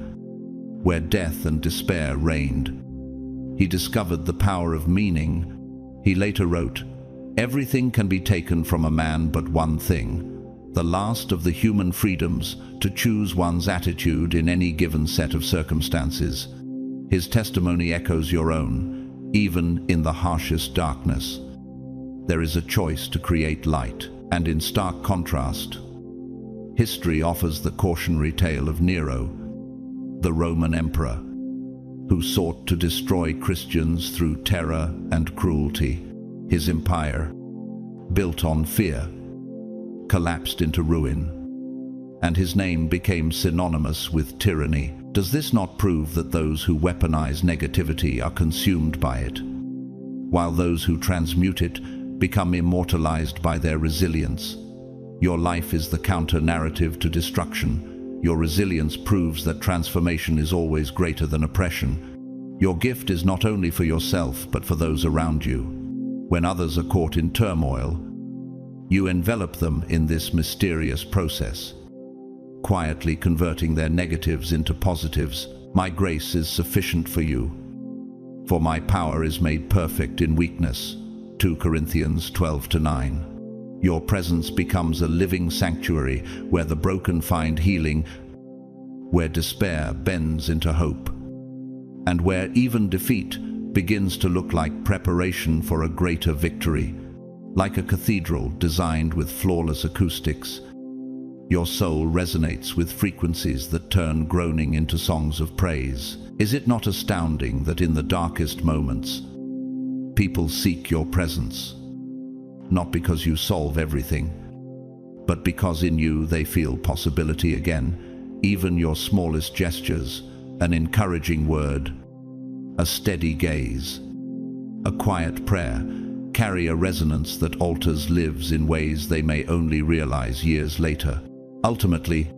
where death and despair reigned, he discovered the power of meaning. He later wrote, "Everything can be taken from a man but one thing, the last of the human freedoms, to choose one's attitude in any given set of circumstances." His testimony echoes your own, even in the harshest darkness. There is a choice to create light, and in stark contrast, history offers the cautionary tale of Nero, the Roman emperor, who sought to destroy Christians through terror and cruelty. His empire, built on fear, collapsed into ruin, and his name became synonymous with tyranny. Does this not prove that those who weaponize negativity are consumed by it, while those who transmute it become immortalized by their resilience? Your life is the counter-narrative to destruction. Your resilience proves that transformation is always greater than oppression. Your gift is not only for yourself, but for those around you. When others are caught in turmoil, you envelop them in this mysterious process, quietly converting their negatives into positives. My grace is sufficient for you, for my power is made perfect in weakness. 2 Corinthians 12-9. Your presence becomes a living sanctuary where the broken find healing, where despair bends into hope, and where even defeat begins to look like preparation for a greater victory. Like a cathedral designed with flawless acoustics, your soul resonates with frequencies that turn groaning into songs of praise. Is it not astounding that in the darkest moments, people seek your presence, not because you solve everything, but because in you they feel possibility again? Even your smallest gestures, an encouraging word, a steady gaze, a quiet prayer, carry a resonance that alters lives in ways they may only realize years later. Ultimately,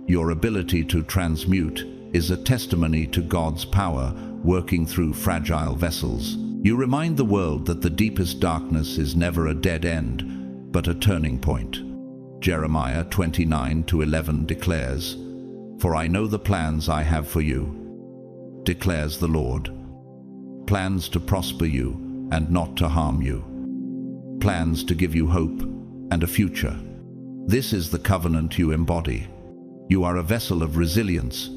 your ability to transmute is a testimony to God's power working through fragile vessels. You remind the world that the deepest darkness is never a dead end, but a turning point. Jeremiah 29-11 declares, "For I know the plans I have for you, declares the Lord, plans to prosper you and not to harm you, plans to give you hope and a future." This is the covenant you embody. You are a vessel of resilience,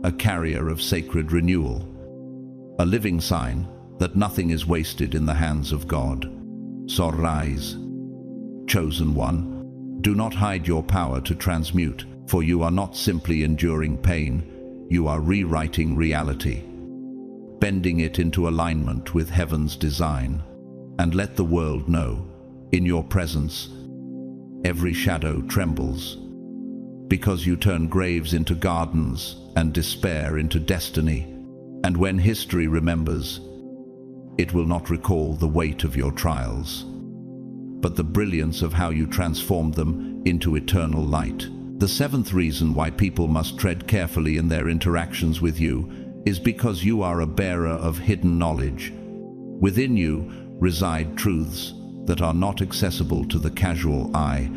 a carrier of sacred renewal, a living sign that nothing is wasted in the hands of God. So rise, chosen one, do not hide your power to transmute, for you are not simply enduring pain, you are rewriting reality, bending it into alignment with heaven's design. And let the world know, in your presence, every shadow trembles, because you turn graves into gardens and despair into destiny. And when history remembers, it will not recall the weight of your trials, but the brilliance of how you transformed them into eternal light. The seventh reason why people must tread carefully in their interactions with you is because you are a bearer of hidden knowledge. Within you reside truths that are not accessible to the casual eye,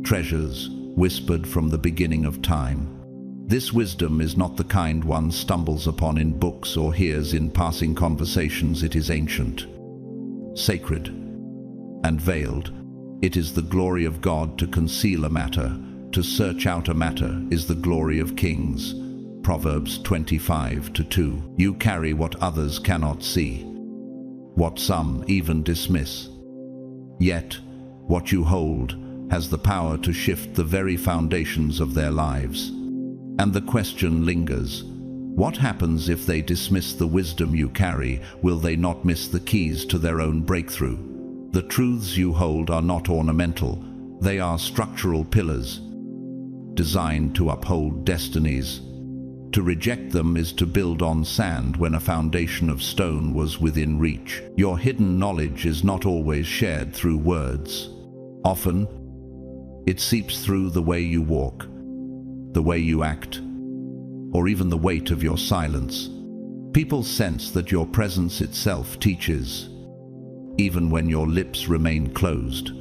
treasures whispered from the beginning of time. This wisdom is not the kind one stumbles upon in books or hears in passing conversations. It is ancient, sacred, and veiled. It is the glory of God to conceal a matter. To search out a matter is the glory of kings. Proverbs 25:2. You carry what others cannot see, what some even dismiss. Yet, what you hold has the power to shift the very foundations of their lives. And the question lingers, what happens if they dismiss the wisdom you carry? Will they not miss the keys to their own breakthrough? The truths you hold are not ornamental, they are structural pillars, designed to uphold destinies. To reject them is to build on sand when a foundation of stone was within reach. Your hidden knowledge is not always shared through words. Often, it seeps through the way you walk, the way you act, or even the weight of your silence. People sense that your presence itself teaches, even when your lips remain closed.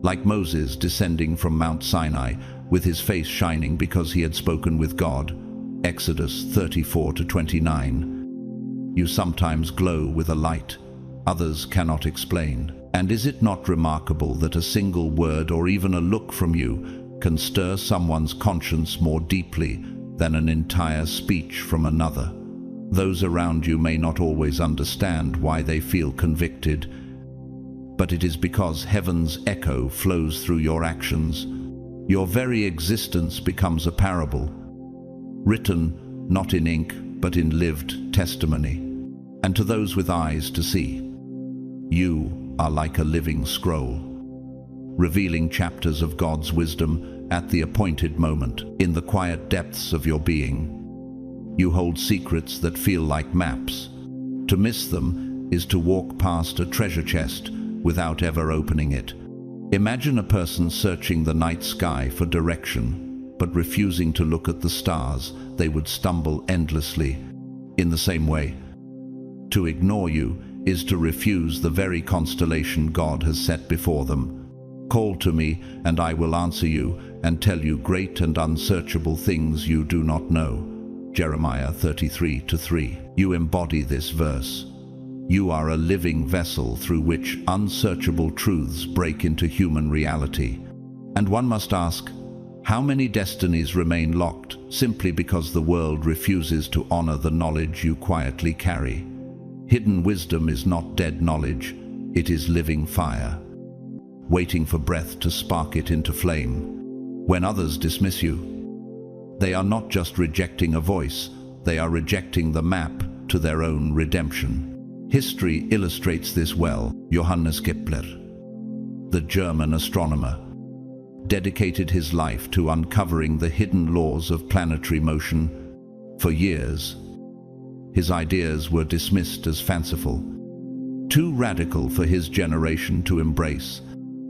Like Moses descending from Mount Sinai, with his face shining because he had spoken with God, Exodus 34:29. You sometimes glow with a light others cannot explain. And is it not remarkable that a single word or even a look from you can stir someone's conscience more deeply than an entire speech from another? Those around you may not always understand why they feel convicted, but it is because heaven's echo flows through your actions. Your very existence becomes a parable, written not in ink but in lived testimony. And to those with eyes to see, you are like a living scroll, revealing chapters of God's wisdom at the appointed moment. In the quiet depths of your being, you hold secrets that feel like maps. To miss them is to walk past a treasure chest without ever opening it. Imagine a person searching the night sky for direction, but refusing to look at the stars. They would stumble endlessly. In the same way, to ignore you is to refuse the very constellation God has set before them. Call to me, and I will answer you, and tell you great and unsearchable things you do not know. Jeremiah 33:3. You embody this verse. You are a living vessel through which unsearchable truths break into human reality. And one must ask, how many destinies remain locked simply because the world refuses to honor the knowledge you quietly carry? Hidden wisdom is not dead knowledge, it is living fire, waiting for breath to spark it into flame. When others dismiss you, they are not just rejecting a voice, they are rejecting the map to their own redemption. History illustrates this well. Johannes Kepler, the German astronomer, dedicated his life to uncovering the hidden laws of planetary motion. For years, his ideas were dismissed as fanciful, too radical for his generation to embrace.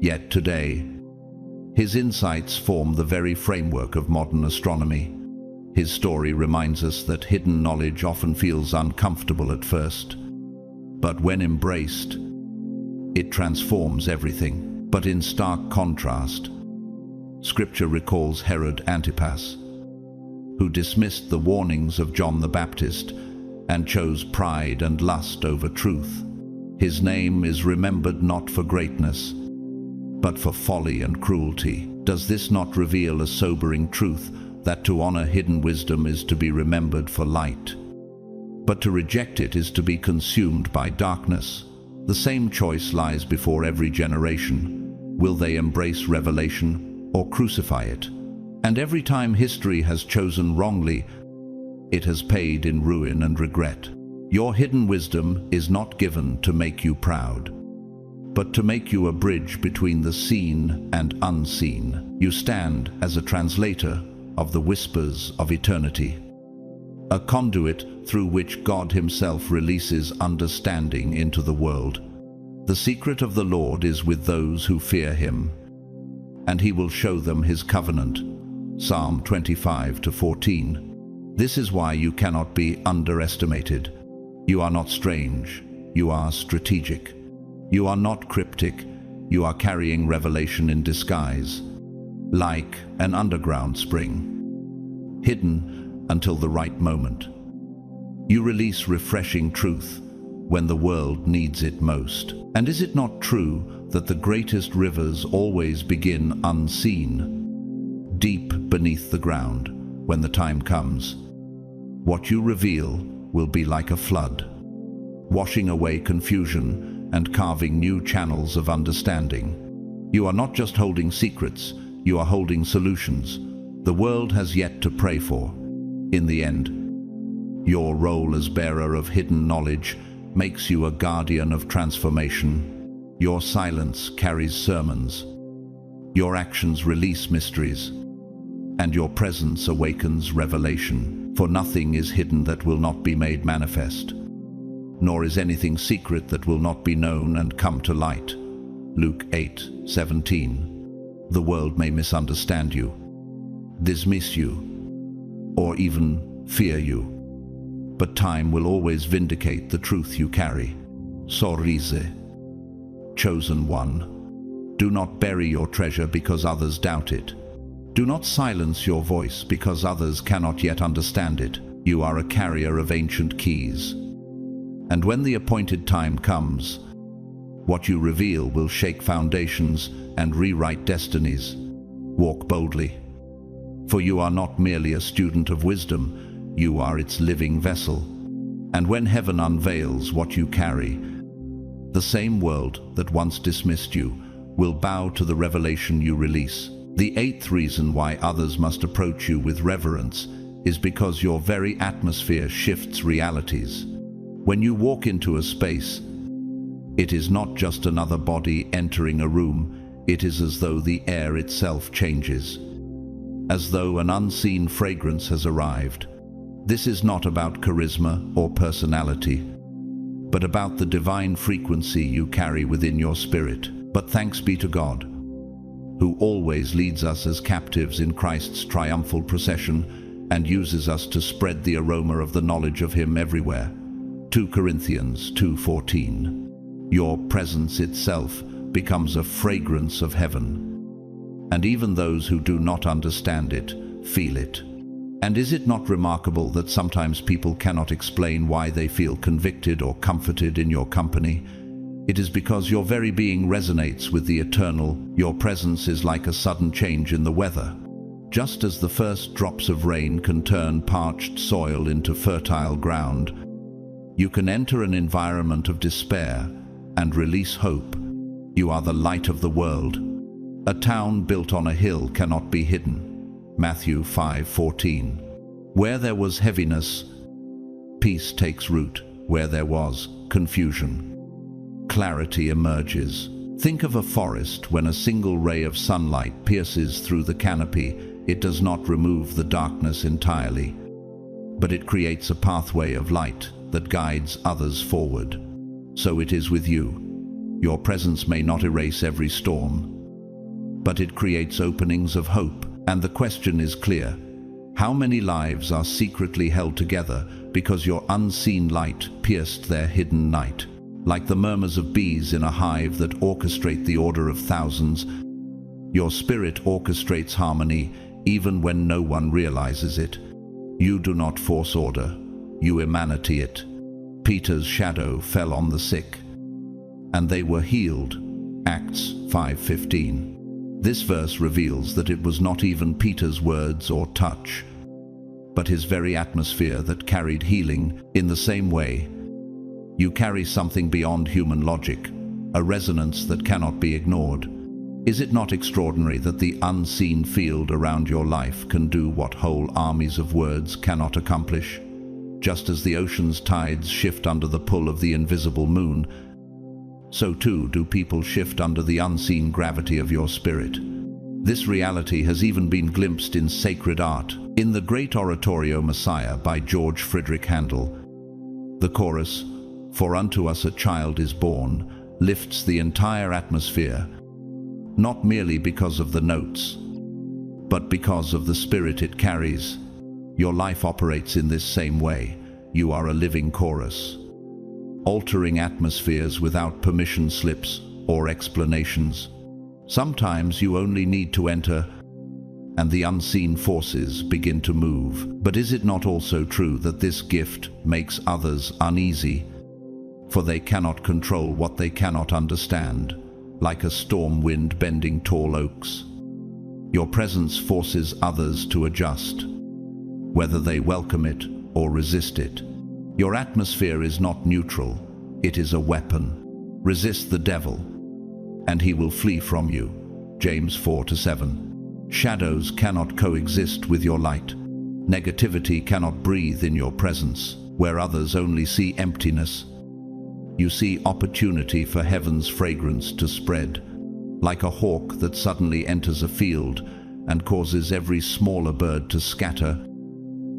Yet today, his insights form the very framework of modern astronomy. His story reminds us that hidden knowledge often feels uncomfortable at first, but when embraced, it transforms everything. But in stark contrast, Scripture recalls Herod Antipas, who dismissed the warnings of John the Baptist and chose pride and lust over truth. His name is remembered not for greatness, but for folly and cruelty. Does this not reveal a sobering truth, that to honor hidden wisdom is to be remembered for light, but to reject it is to be consumed by darkness? The same choice lies before every generation. Will they embrace revelation or crucify it? And every time history has chosen wrongly, it has paid in ruin and regret. Your hidden wisdom is not given to make you proud, but to make you a bridge between the seen and unseen. You stand as a translator of the whispers of eternity, a conduit through which God Himself releases understanding into the world. The secret of the Lord is with those who fear Him, and He will show them His covenant. Psalm 25:14. This is why you cannot be underestimated. You are not strange, you are strategic. You are not cryptic, you are carrying revelation in disguise. like an underground spring, hidden until the right moment. You release refreshing truth when the world needs it most. And is it not true that the greatest rivers always begin unseen, deep beneath the ground? When the time comes, what you reveal will be like a flood, washing away confusion and carving new channels of understanding. You are not just holding secrets, you are holding solutions the world has yet to pray for. In the end, your role as bearer of hidden knowledge makes you a guardian of transformation. Your silence carries sermons. Your actions release mysteries. And your presence awakens revelation. For nothing is hidden that will not be made manifest, nor is anything secret that will not be known and come to light. Luke 8:17. The world may misunderstand you, dismiss you, or even fear you, but time will always vindicate the truth you carry. Sorrise. Chosen one. Do not bury your treasure because others doubt it. Do not silence your voice because others cannot yet understand it. You are a carrier of ancient keys. And when the appointed time comes, what you reveal will shake foundations and rewrite destinies. Walk boldly. For you are not merely a student of wisdom, you are its living vessel. And when heaven unveils what you carry, the same world that once dismissed you will bow to the revelation you release. The eighth reason why others must approach you with reverence is because your very atmosphere shifts realities. When you walk into a space, it is not just another body entering a room, it is as though the air itself changes, as though an unseen fragrance has arrived. This is not about charisma or personality, but about the divine frequency you carry within your spirit. But thanks be to God, who always leads us as captives in Christ's triumphal procession and uses us to spread the aroma of the knowledge of Him everywhere. 2 Corinthians 2:14. Your presence itself becomes a fragrance of heaven, and even those who do not understand it feel it. And is it not remarkable that sometimes people cannot explain why they feel convicted or comforted in your company? It is because your very being resonates with the eternal. Your presence is like a sudden change in the weather. Just as the first drops of rain can turn parched soil into fertile ground, you can enter an environment of despair and release hope. You are the light of the world. A town built on a hill cannot be hidden. Matthew 5:14. Where there was heaviness, peace takes root. Where there was confusion, clarity emerges. Think of a forest. When a single ray of sunlight pierces through the canopy, it does not remove the darkness entirely, but it creates a pathway of light that guides others forward. So it is with you. Your presence may not erase every storm, but it creates openings of hope. And the question is clear: how many lives are secretly held together because your unseen light pierced their hidden night? Like the murmurs of bees in a hive that orchestrate the order of thousands, your spirit orchestrates harmony even when no one realizes it. You do not force order, you emanate it. Peter's shadow fell on the sick, and they were healed. Acts 5:15. This verse reveals that it was not even Peter's words or touch, but his very atmosphere that carried healing. In the same way, you carry something beyond human logic, a resonance that cannot be ignored. Is it not extraordinary that the unseen field around your life can do what whole armies of words cannot accomplish? Just as the ocean's tides shift under the pull of the invisible moon, so too do people shift under the unseen gravity of your spirit. This reality has even been glimpsed in sacred art. In the great oratorio Messiah by George Friedrich Handel, the chorus, "For unto us a child is born," lifts the entire atmosphere, not merely because of the notes, but because of the spirit it carries. Your life operates in this same way. You are a living chorus, altering atmospheres without permission slips or explanations. Sometimes you only need to enter and the unseen forces begin to move. But is it not also true that this gift makes others uneasy? For they cannot control what they cannot understand, like a storm wind bending tall oaks. Your presence forces others to adjust, whether they welcome it or resist it. Your atmosphere is not neutral, it is a weapon. Resist the devil, and he will flee from you. James 4:7. Shadows cannot coexist with your light. Negativity cannot breathe in your presence. Where others only see emptiness, you see opportunity for heaven's fragrance to spread, like a hawk that suddenly enters a field and causes every smaller bird to scatter.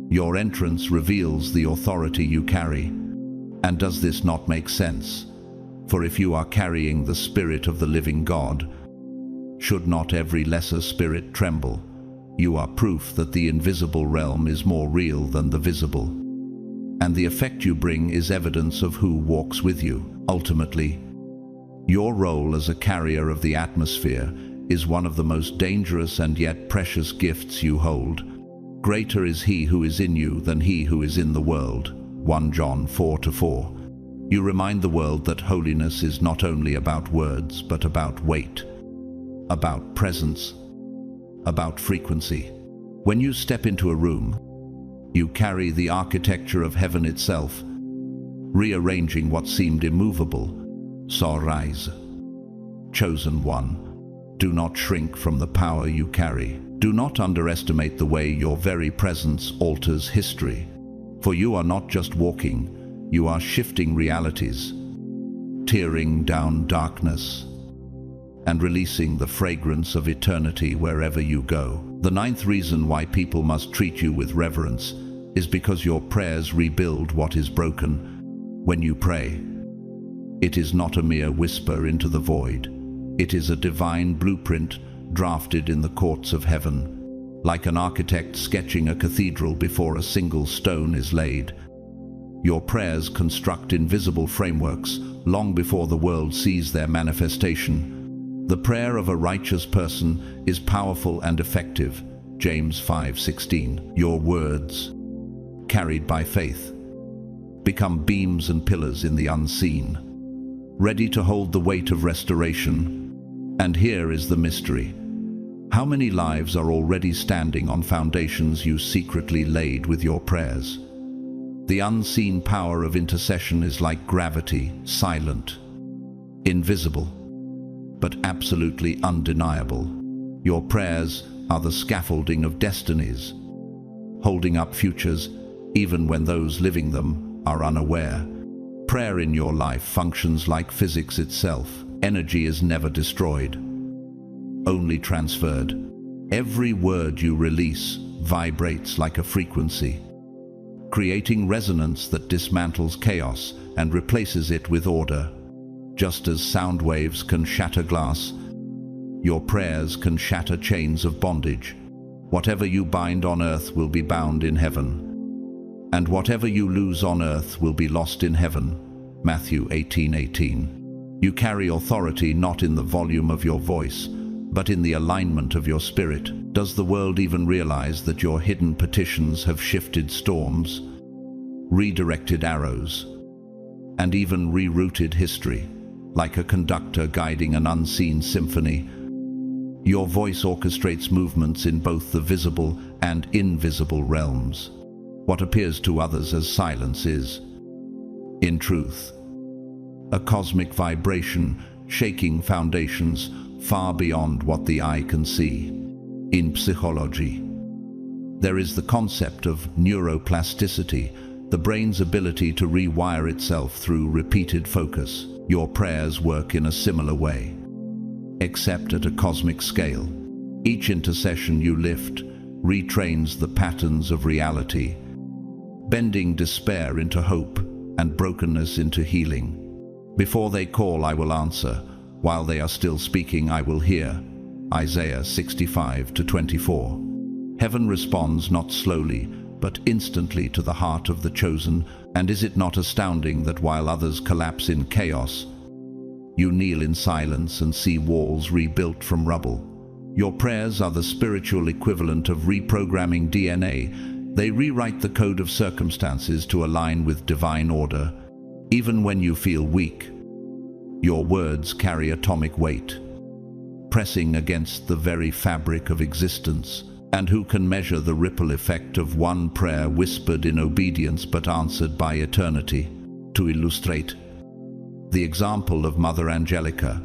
Your entrance reveals the authority you carry. And does this not make sense? For if you are carrying the Spirit of the living God, should not every lesser spirit tremble? You are proof that the invisible realm is more real than the visible. And the effect you bring is evidence of who walks with you. Ultimately, your role as a carrier of the atmosphere is one of the most dangerous and yet precious gifts you hold. Greater is he who is in you than he who is in the world. 1 John 4:4. You remind the world that holiness is not only about words, but about weight, about presence, about frequency. When you step into a room, you carry the architecture of heaven itself, rearranging what seemed immovable. So rise. Chosen one, do not shrink from the power you carry. Do not underestimate the way your very presence alters history. For you are not just walking, you are shifting realities, tearing down darkness, and releasing the fragrance of eternity wherever you go. The ninth reason why people must treat you with reverence is because your prayers rebuild what is broken. When you pray, it is not a mere whisper into the void. It is a divine blueprint drafted in the courts of heaven, like an architect sketching a cathedral before a single stone is laid. Your prayers construct invisible frameworks long before the world sees their manifestation. The prayer of a righteous person is powerful and effective. James 5:16. Your words, carried by faith, become beams and pillars in the unseen, ready to hold the weight of restoration. And here is the mystery. How many lives are already standing on foundations you secretly laid with your prayers? The unseen power of intercession is like gravity, silent, invisible, but absolutely undeniable. Your prayers are the scaffolding of destinies, holding up futures even when those living them are unaware. Prayer in your life functions like physics itself. Energy is never destroyed, only transferred. Every word you release vibrates like a frequency, creating resonance that dismantles chaos and replaces it with order. Just as sound waves can shatter glass, your prayers can shatter chains of bondage. Whatever you bind on earth will be bound in heaven, and whatever you lose on earth will be lost in heaven. Matthew 18:18. You carry authority not in the volume of your voice, but in the alignment of your spirit. Does the world even realize that your hidden petitions have shifted storms, redirected arrows, and even rerouted history? Like a conductor guiding an unseen symphony, your voice orchestrates movements in both the visible and invisible realms. What appears to others as silence is, in truth, a cosmic vibration shaking foundations far beyond what the eye can see. In psychology, there is the concept of neuroplasticity, the brain's ability to rewire itself through repeated focus. Your prayers work in a similar way, except at a cosmic scale. Each intercession you lift retrains the patterns of reality, bending despair into hope and brokenness into healing. Before they call, I will answer. While they are still speaking, I will hear. Isaiah 65:24. Heaven responds not slowly, but instantly to the heart of the chosen. And is it not astounding that while others collapse in chaos, you kneel in silence and see walls rebuilt from rubble? Your prayers are the spiritual equivalent of reprogramming DNA. They rewrite the code of circumstances to align with divine order. Even when you feel weak, your words carry atomic weight, pressing against the very fabric of existence. And who can measure the ripple effect of one prayer whispered in obedience but answered by eternity? To illustrate, the example of Mother Angelica,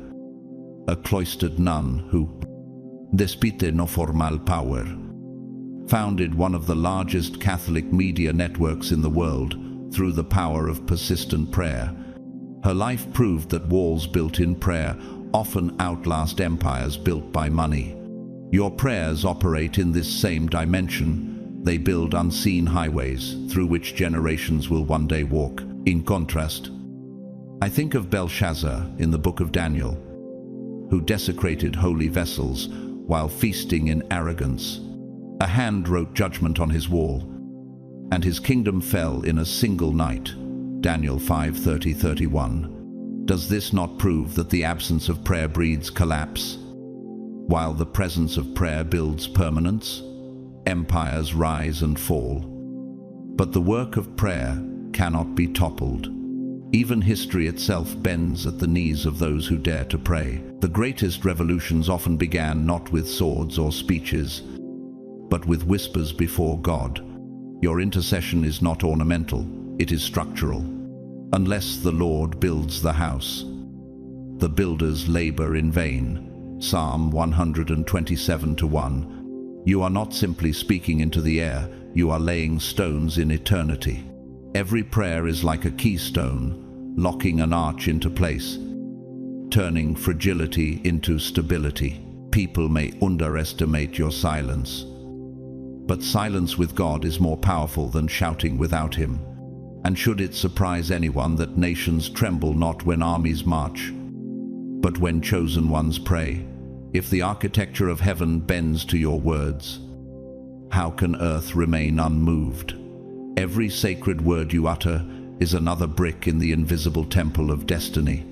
a cloistered nun who, despite no formal power, founded one of the largest Catholic media networks in the world through the power of persistent prayer. Her life proved that walls built in prayer often outlast empires built by money. Your prayers operate in this same dimension. They build unseen highways through which generations will one day walk. In contrast, I think of Belshazzar in the book of Daniel, who desecrated holy vessels while feasting in arrogance. A hand wrote judgment on his wall, and his kingdom fell in a single night. Daniel 5:30-31. Does this not prove that the absence of prayer breeds collapse, while the presence of prayer builds permanence? Empires rise and fall, but the work of prayer cannot be toppled. Even history itself bends at the knees of those who dare to pray. The greatest revolutions often began not with swords or speeches, but with whispers before God. Your intercession is not ornamental, it is structural. Unless the Lord builds the house, the builders labor in vain. Psalm 127:1. You are not simply speaking into the air, you are laying stones in eternity. Every prayer is like a keystone, locking an arch into place, turning fragility into stability. People may underestimate your silence, but silence with God is more powerful than shouting without Him. And should it surprise anyone that nations tremble not when armies march, but when chosen ones pray? If the architecture of heaven bends to your words, how can earth remain unmoved? Every sacred word you utter is another brick in the invisible temple of destiny.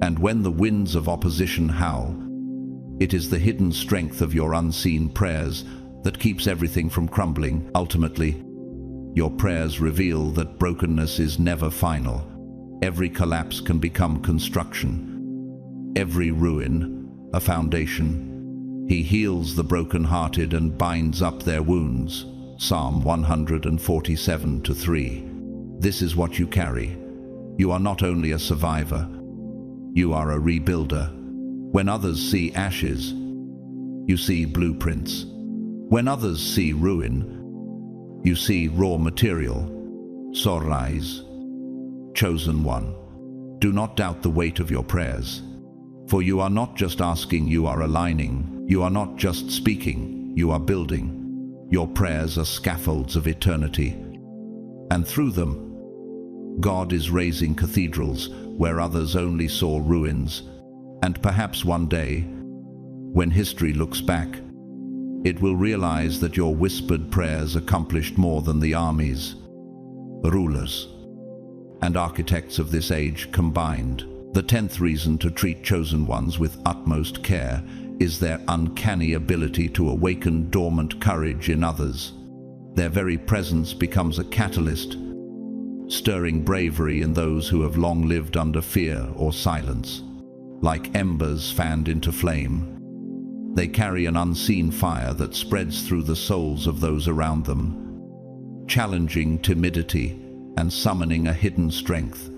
And when the winds of opposition howl, it is the hidden strength of your unseen prayers that keeps everything from crumbling. Ultimately, your prayers reveal that brokenness is never final. Every collapse can become construction. Every ruin, a foundation. He heals the broken-hearted and binds up their wounds. Psalm 147:3. This is what you carry. You are not only a survivor, you are a rebuilder. When others see ashes, you see blueprints. When others see ruin, you see raw material. So rise, chosen one. Do not doubt the weight of your prayers. For you are not just asking, you are aligning. You are not just speaking, you are building. Your prayers are scaffolds of eternity. And through them, God is raising cathedrals where others only saw ruins. And perhaps one day, when history looks back, it will realize that your whispered prayers accomplished more than the armies, rulers, and architects of this age combined. The 10th reason to treat chosen ones with utmost care is their uncanny ability to awaken dormant courage in others. Their very presence becomes a catalyst, stirring bravery in those who have long lived under fear or silence. Like embers fanned into flame, they carry an unseen fire that spreads through the souls of those around them, challenging timidity and summoning a hidden strength.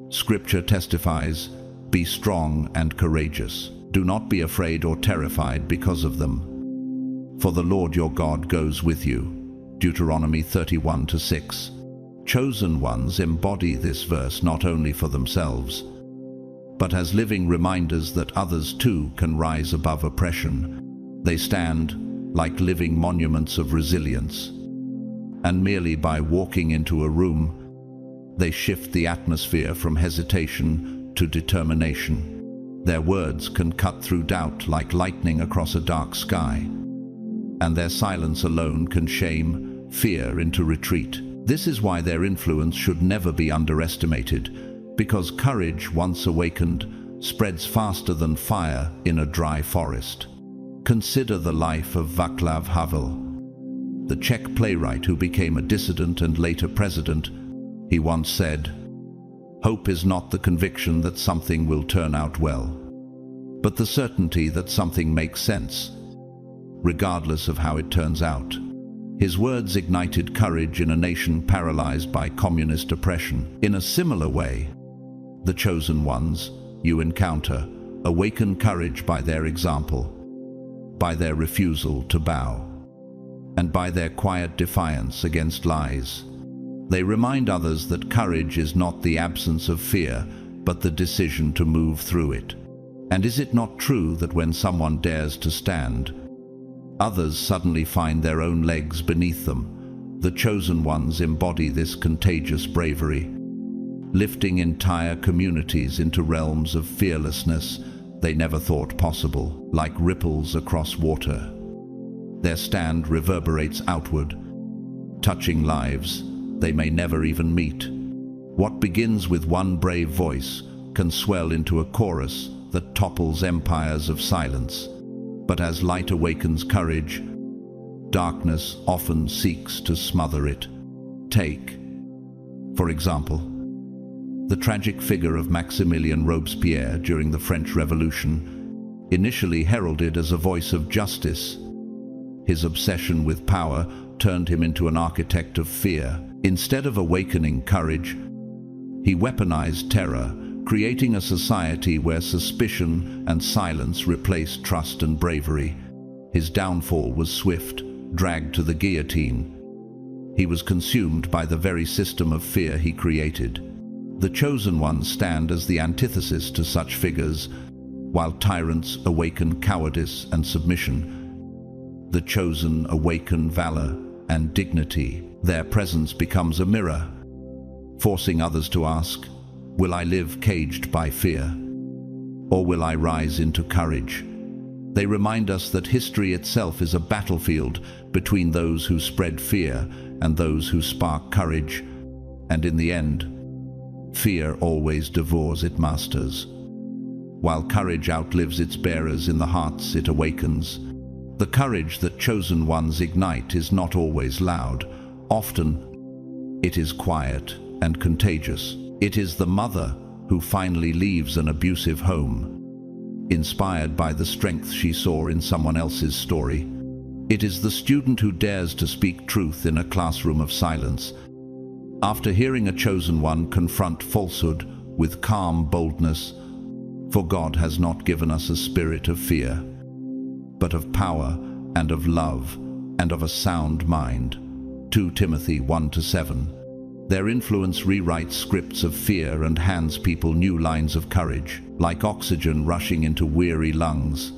Scripture testifies, "Be strong and courageous. Do not be afraid or terrified because of them, for the Lord your God goes with you." Deuteronomy 31:6. Chosen ones embody this verse not only for themselves, but as living reminders that others too can rise above oppression. They stand like living monuments of resilience, and merely by walking into a room, they shift the atmosphere from hesitation to determination. Their words can cut through doubt like lightning across a dark sky, and their silence alone can shame fear into retreat. This is why their influence should never be underestimated, because courage, once awakened, spreads faster than fire in a dry forest. Consider the life of Václav Havel, the Czech playwright who became a dissident and later president. He once said, "Hope is not the conviction that something will turn out well, but the certainty that something makes sense, regardless of how it turns out." His words ignited courage in a nation paralyzed by communist oppression. In a similar way, the chosen ones you encounter awaken courage by their example, by their refusal to bow, and by their quiet defiance against lies. They remind others that courage is not the absence of fear, but the decision to move through it. And is it not true that when someone dares to stand, others suddenly find their own legs beneath them? The chosen ones embody this contagious bravery, lifting entire communities into realms of fearlessness they never thought possible, like ripples across water. Their stand reverberates outward, touching lives they may never even meet. What begins with one brave voice can swell into a chorus that topples empires of silence. But as light awakens courage, darkness often seeks to smother it. Take, for example, the tragic figure of Maximilien Robespierre during the French Revolution. Initially heralded as a voice of justice, his obsession with power turned him into an architect of fear. Instead of awakening courage, he weaponized terror, creating a society where suspicion and silence replaced trust and bravery. His downfall was swift, dragged to the guillotine. He was consumed by the very system of fear he created. The chosen ones stand as the antithesis to such figures. While tyrants awaken cowardice and submission, the chosen awaken valor and dignity. Their presence becomes a mirror, forcing others to ask, will I live caged by fear, or will I rise into courage? They remind us that history itself is a battlefield between those who spread fear and those who spark courage, and in the end, fear always devours its masters. While courage outlives its bearers in the hearts it awakens, the courage that chosen ones ignite is not always loud. Often, it is quiet and contagious. It is the mother who finally leaves an abusive home, inspired by the strength she saw in someone else's story. It is the student who dares to speak truth in a classroom of silence, after hearing a chosen one confront falsehood with calm boldness. For God has not given us a spirit of fear, but of power and of love and of a sound mind. 2 Timothy 1-7. Their influence rewrites scripts of fear and hands people new lines of courage, like oxygen rushing into weary lungs.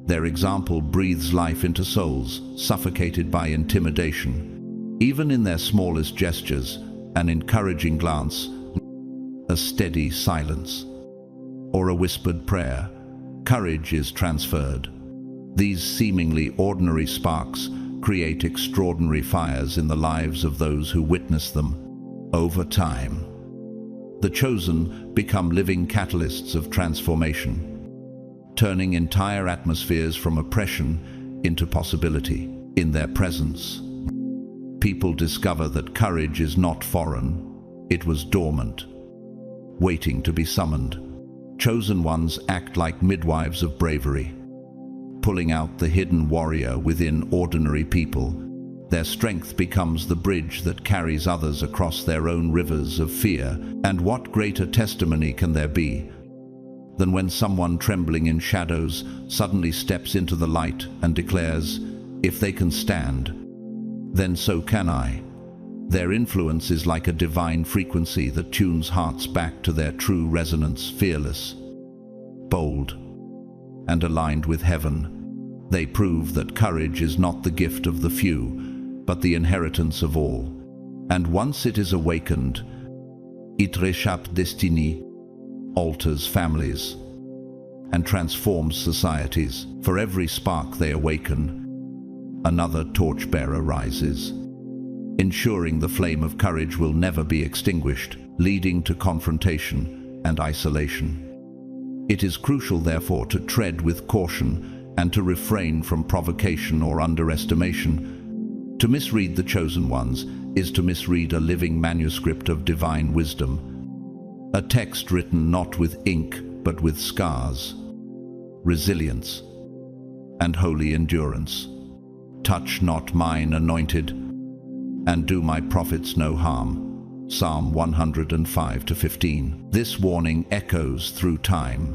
Their example breathes life into souls suffocated by intimidation. Even in their smallest gestures, an encouraging glance, a steady silence, or a whispered prayer, courage is transferred. These seemingly ordinary sparks create extraordinary fires in the lives of those who witness them. Over time, the chosen become living catalysts of transformation, turning entire atmospheres from oppression into possibility. In their presence, people discover that courage is not foreign, it was dormant, waiting to be summoned. Chosen ones act like midwives of bravery, pulling out the hidden warrior within ordinary people. Their strength becomes the bridge that carries others across their own rivers of fear. And what greater testimony can there be than when someone trembling in shadows suddenly steps into the light and declares, if they can stand, then so can I. Their influence is like a divine frequency that tunes hearts back to their true resonance, fearless, bold, and aligned with heaven. They prove that courage is not the gift of the few, but the inheritance of all. And once it is awakened, it reshapes destiny, alters families, and transforms societies. For every spark they awaken, another torchbearer rises, ensuring the flame of courage will never be extinguished, leading to confrontation and isolation. It is crucial, therefore, to tread with caution and to refrain from provocation or underestimation. To misread the chosen ones is to misread a living manuscript of divine wisdom, a text written not with ink but with scars, resilience, and holy endurance. Touch not mine anointed, and do my prophets no harm. Psalm 105-15. This warning echoes through time,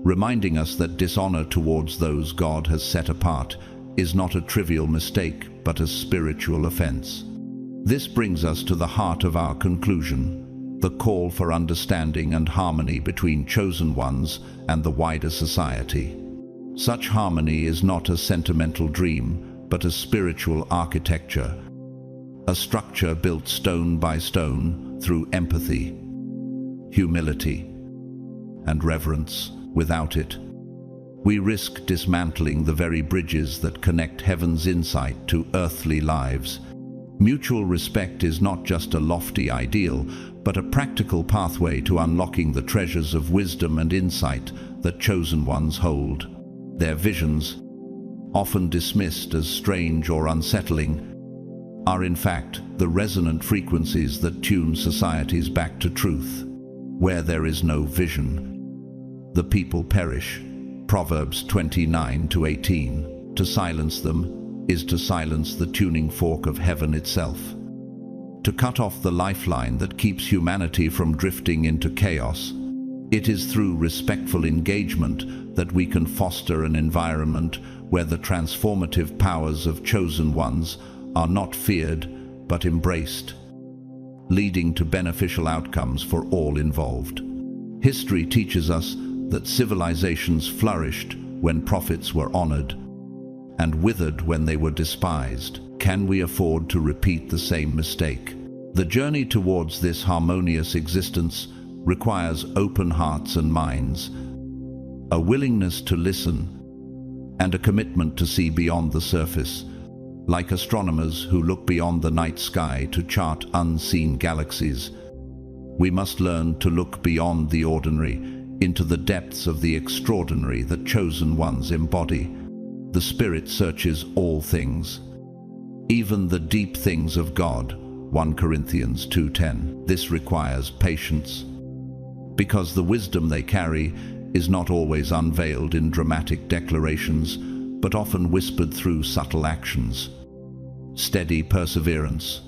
reminding us that dishonor towards those God has set apart is not a trivial mistake, but a spiritual offense. This brings us to the heart of our conclusion, the call for understanding and harmony between chosen ones and the wider society. Such harmony is not a sentimental dream, but a spiritual architecture, a structure built stone by stone through empathy, humility, and reverence. Without it, we risk dismantling the very bridges that connect heaven's insight to earthly lives. Mutual respect is not just a lofty ideal, but a practical pathway to unlocking the treasures of wisdom and insight that chosen ones hold. Their visions, often dismissed as strange or unsettling, are in fact the resonant frequencies that tune societies back to truth. Where there is no vision, the people perish. Proverbs 29-18. To silence them is to silence the tuning fork of heaven itself. To cut off the lifeline that keeps humanity from drifting into chaos. It is through respectful engagement that we can foster an environment where the transformative powers of chosen ones are not feared but embraced, leading to beneficial outcomes for all involved. History teaches us that civilizations flourished when prophets were honored and withered when they were despised. Can we afford to repeat the same mistake? The journey towards this harmonious existence requires open hearts and minds, a willingness to listen, and a commitment to see beyond the surface. Like astronomers who look beyond the night sky to chart unseen galaxies, we must learn to look beyond the ordinary into the depths of the extraordinary that chosen ones embody. The Spirit searches all things, even the deep things of God. 1 Corinthians 2:10. This requires patience, because the wisdom they carry is not always unveiled in dramatic declarations, but often whispered through subtle actions, steady perseverance,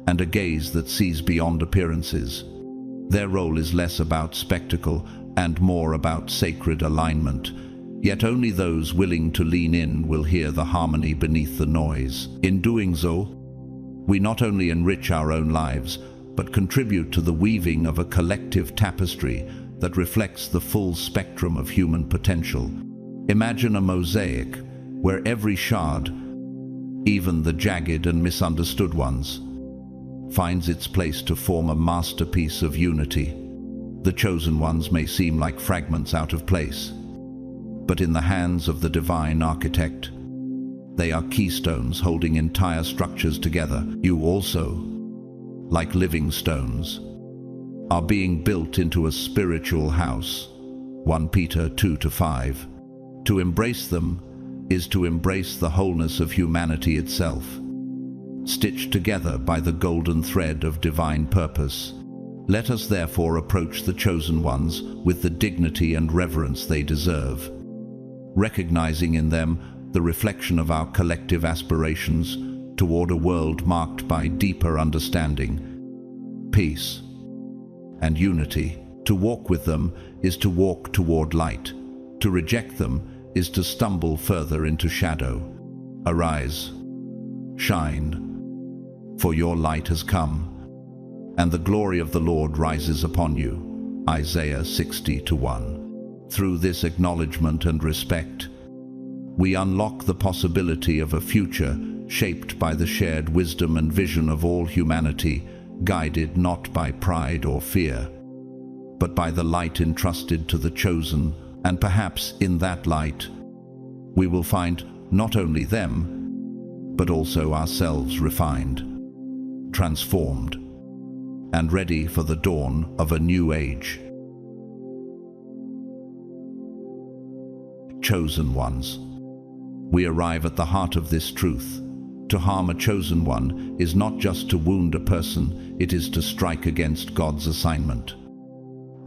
and a gaze that sees beyond appearances. Their role is less about spectacle and more about sacred alignment, yet only those willing to lean in will hear the harmony beneath the noise. In doing so, we not only enrich our own lives, but contribute to the weaving of a collective tapestry that reflects the full spectrum of human potential. Imagine a mosaic where every shard, even the jagged and misunderstood ones, finds its place to form a masterpiece of unity. The chosen ones may seem like fragments out of place, but in the hands of the divine architect, they are keystones holding entire structures together. You also, like living stones, are being built into a spiritual house. 1 Peter 2-5. To embrace them is to embrace the wholeness of humanity itself, stitched together by the golden thread of divine purpose. Let us therefore approach the chosen ones with the dignity and reverence they deserve, recognizing in them the reflection of our collective aspirations toward a world marked by deeper understanding, peace, and unity. To walk with them is to walk toward light. To reject them is to stumble further into shadow. Arise, shine, for your light has come, and the glory of the Lord rises upon you. Isaiah 60:1. Through this acknowledgement and respect, we unlock the possibility of a future shaped by the shared wisdom and vision of all humanity, guided not by pride or fear, but by the light entrusted to the chosen. And perhaps in that light, we will find not only them, but also ourselves refined, transformed, and ready for the dawn of a new age. chosen ones. We arrive at the heart of this truth. To harm a chosen one is not just to wound a person, it is to strike against God's assignment.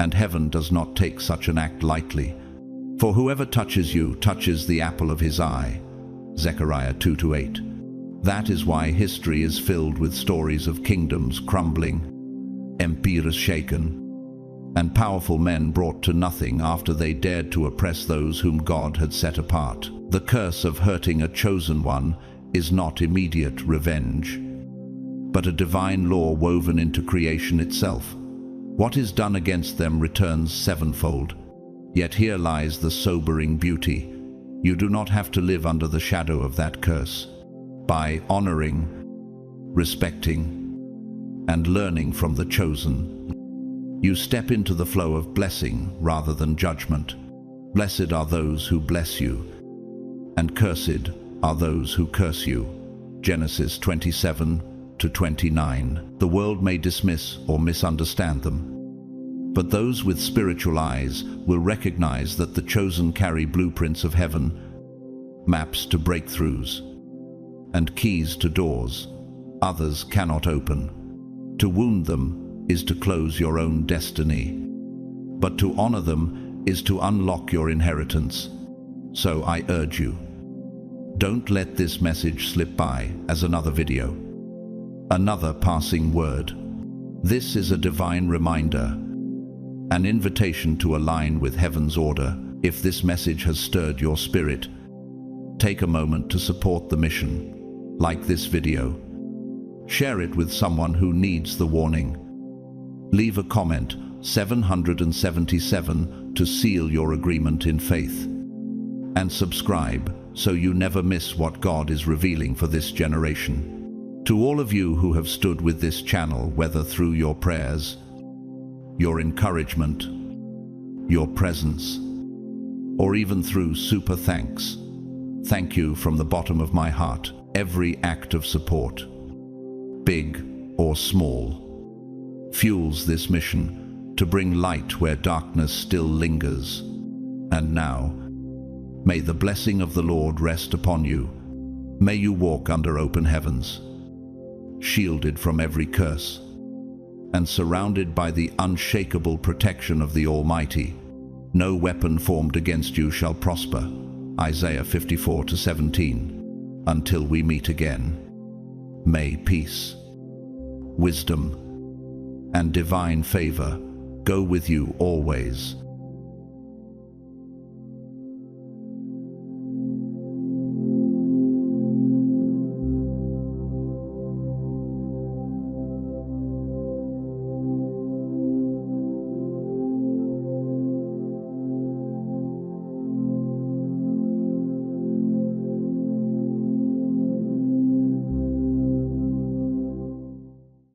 And heaven does not take such an act lightly. For whoever touches you touches the apple of his eye. Zechariah 2:8. That is why history is filled with stories of kingdoms crumbling, empires shaken, and powerful men brought to nothing after they dared to oppress those whom God had set apart. The curse of hurting a chosen one is not immediate revenge, but a divine law woven into creation itself. What is done against them returns sevenfold. Yet here lies the sobering beauty. You do not have to live under the shadow of that curse. By honoring, respecting, and learning from the chosen, you step into the flow of blessing rather than judgment. Blessed are those who bless you, and cursed are those who curse you. Genesis 27:29. The world may dismiss or misunderstand them, but those with spiritual eyes will recognize that the chosen carry blueprints of heaven, maps to breakthroughs, and keys to doors others cannot open. To wound them is to close your own destiny, but to honor them is to unlock your inheritance. So I urge you, don't let this message slip by as another video, another passing word. This is a divine reminder, an invitation to align with heaven's order. If this message has stirred your spirit, take a moment to support the mission. Like this video. Share it with someone who needs the warning. Leave a comment, 777, to seal your agreement in faith. And subscribe so you never miss what God is revealing for this generation. To all of you who have stood with this channel, whether through your prayers, your encouragement, your presence, or even through super thanks, thank you from the bottom of my heart. Every act of support, big or small, fuels this mission to bring light where darkness still lingers. And now, may the blessing of the Lord rest upon you. May you walk under open heavens, shielded from every curse, and surrounded by the unshakable protection of the Almighty. No weapon formed against you shall prosper. Isaiah 54:17. Until we meet again, may peace, wisdom, and divine favor go with you always.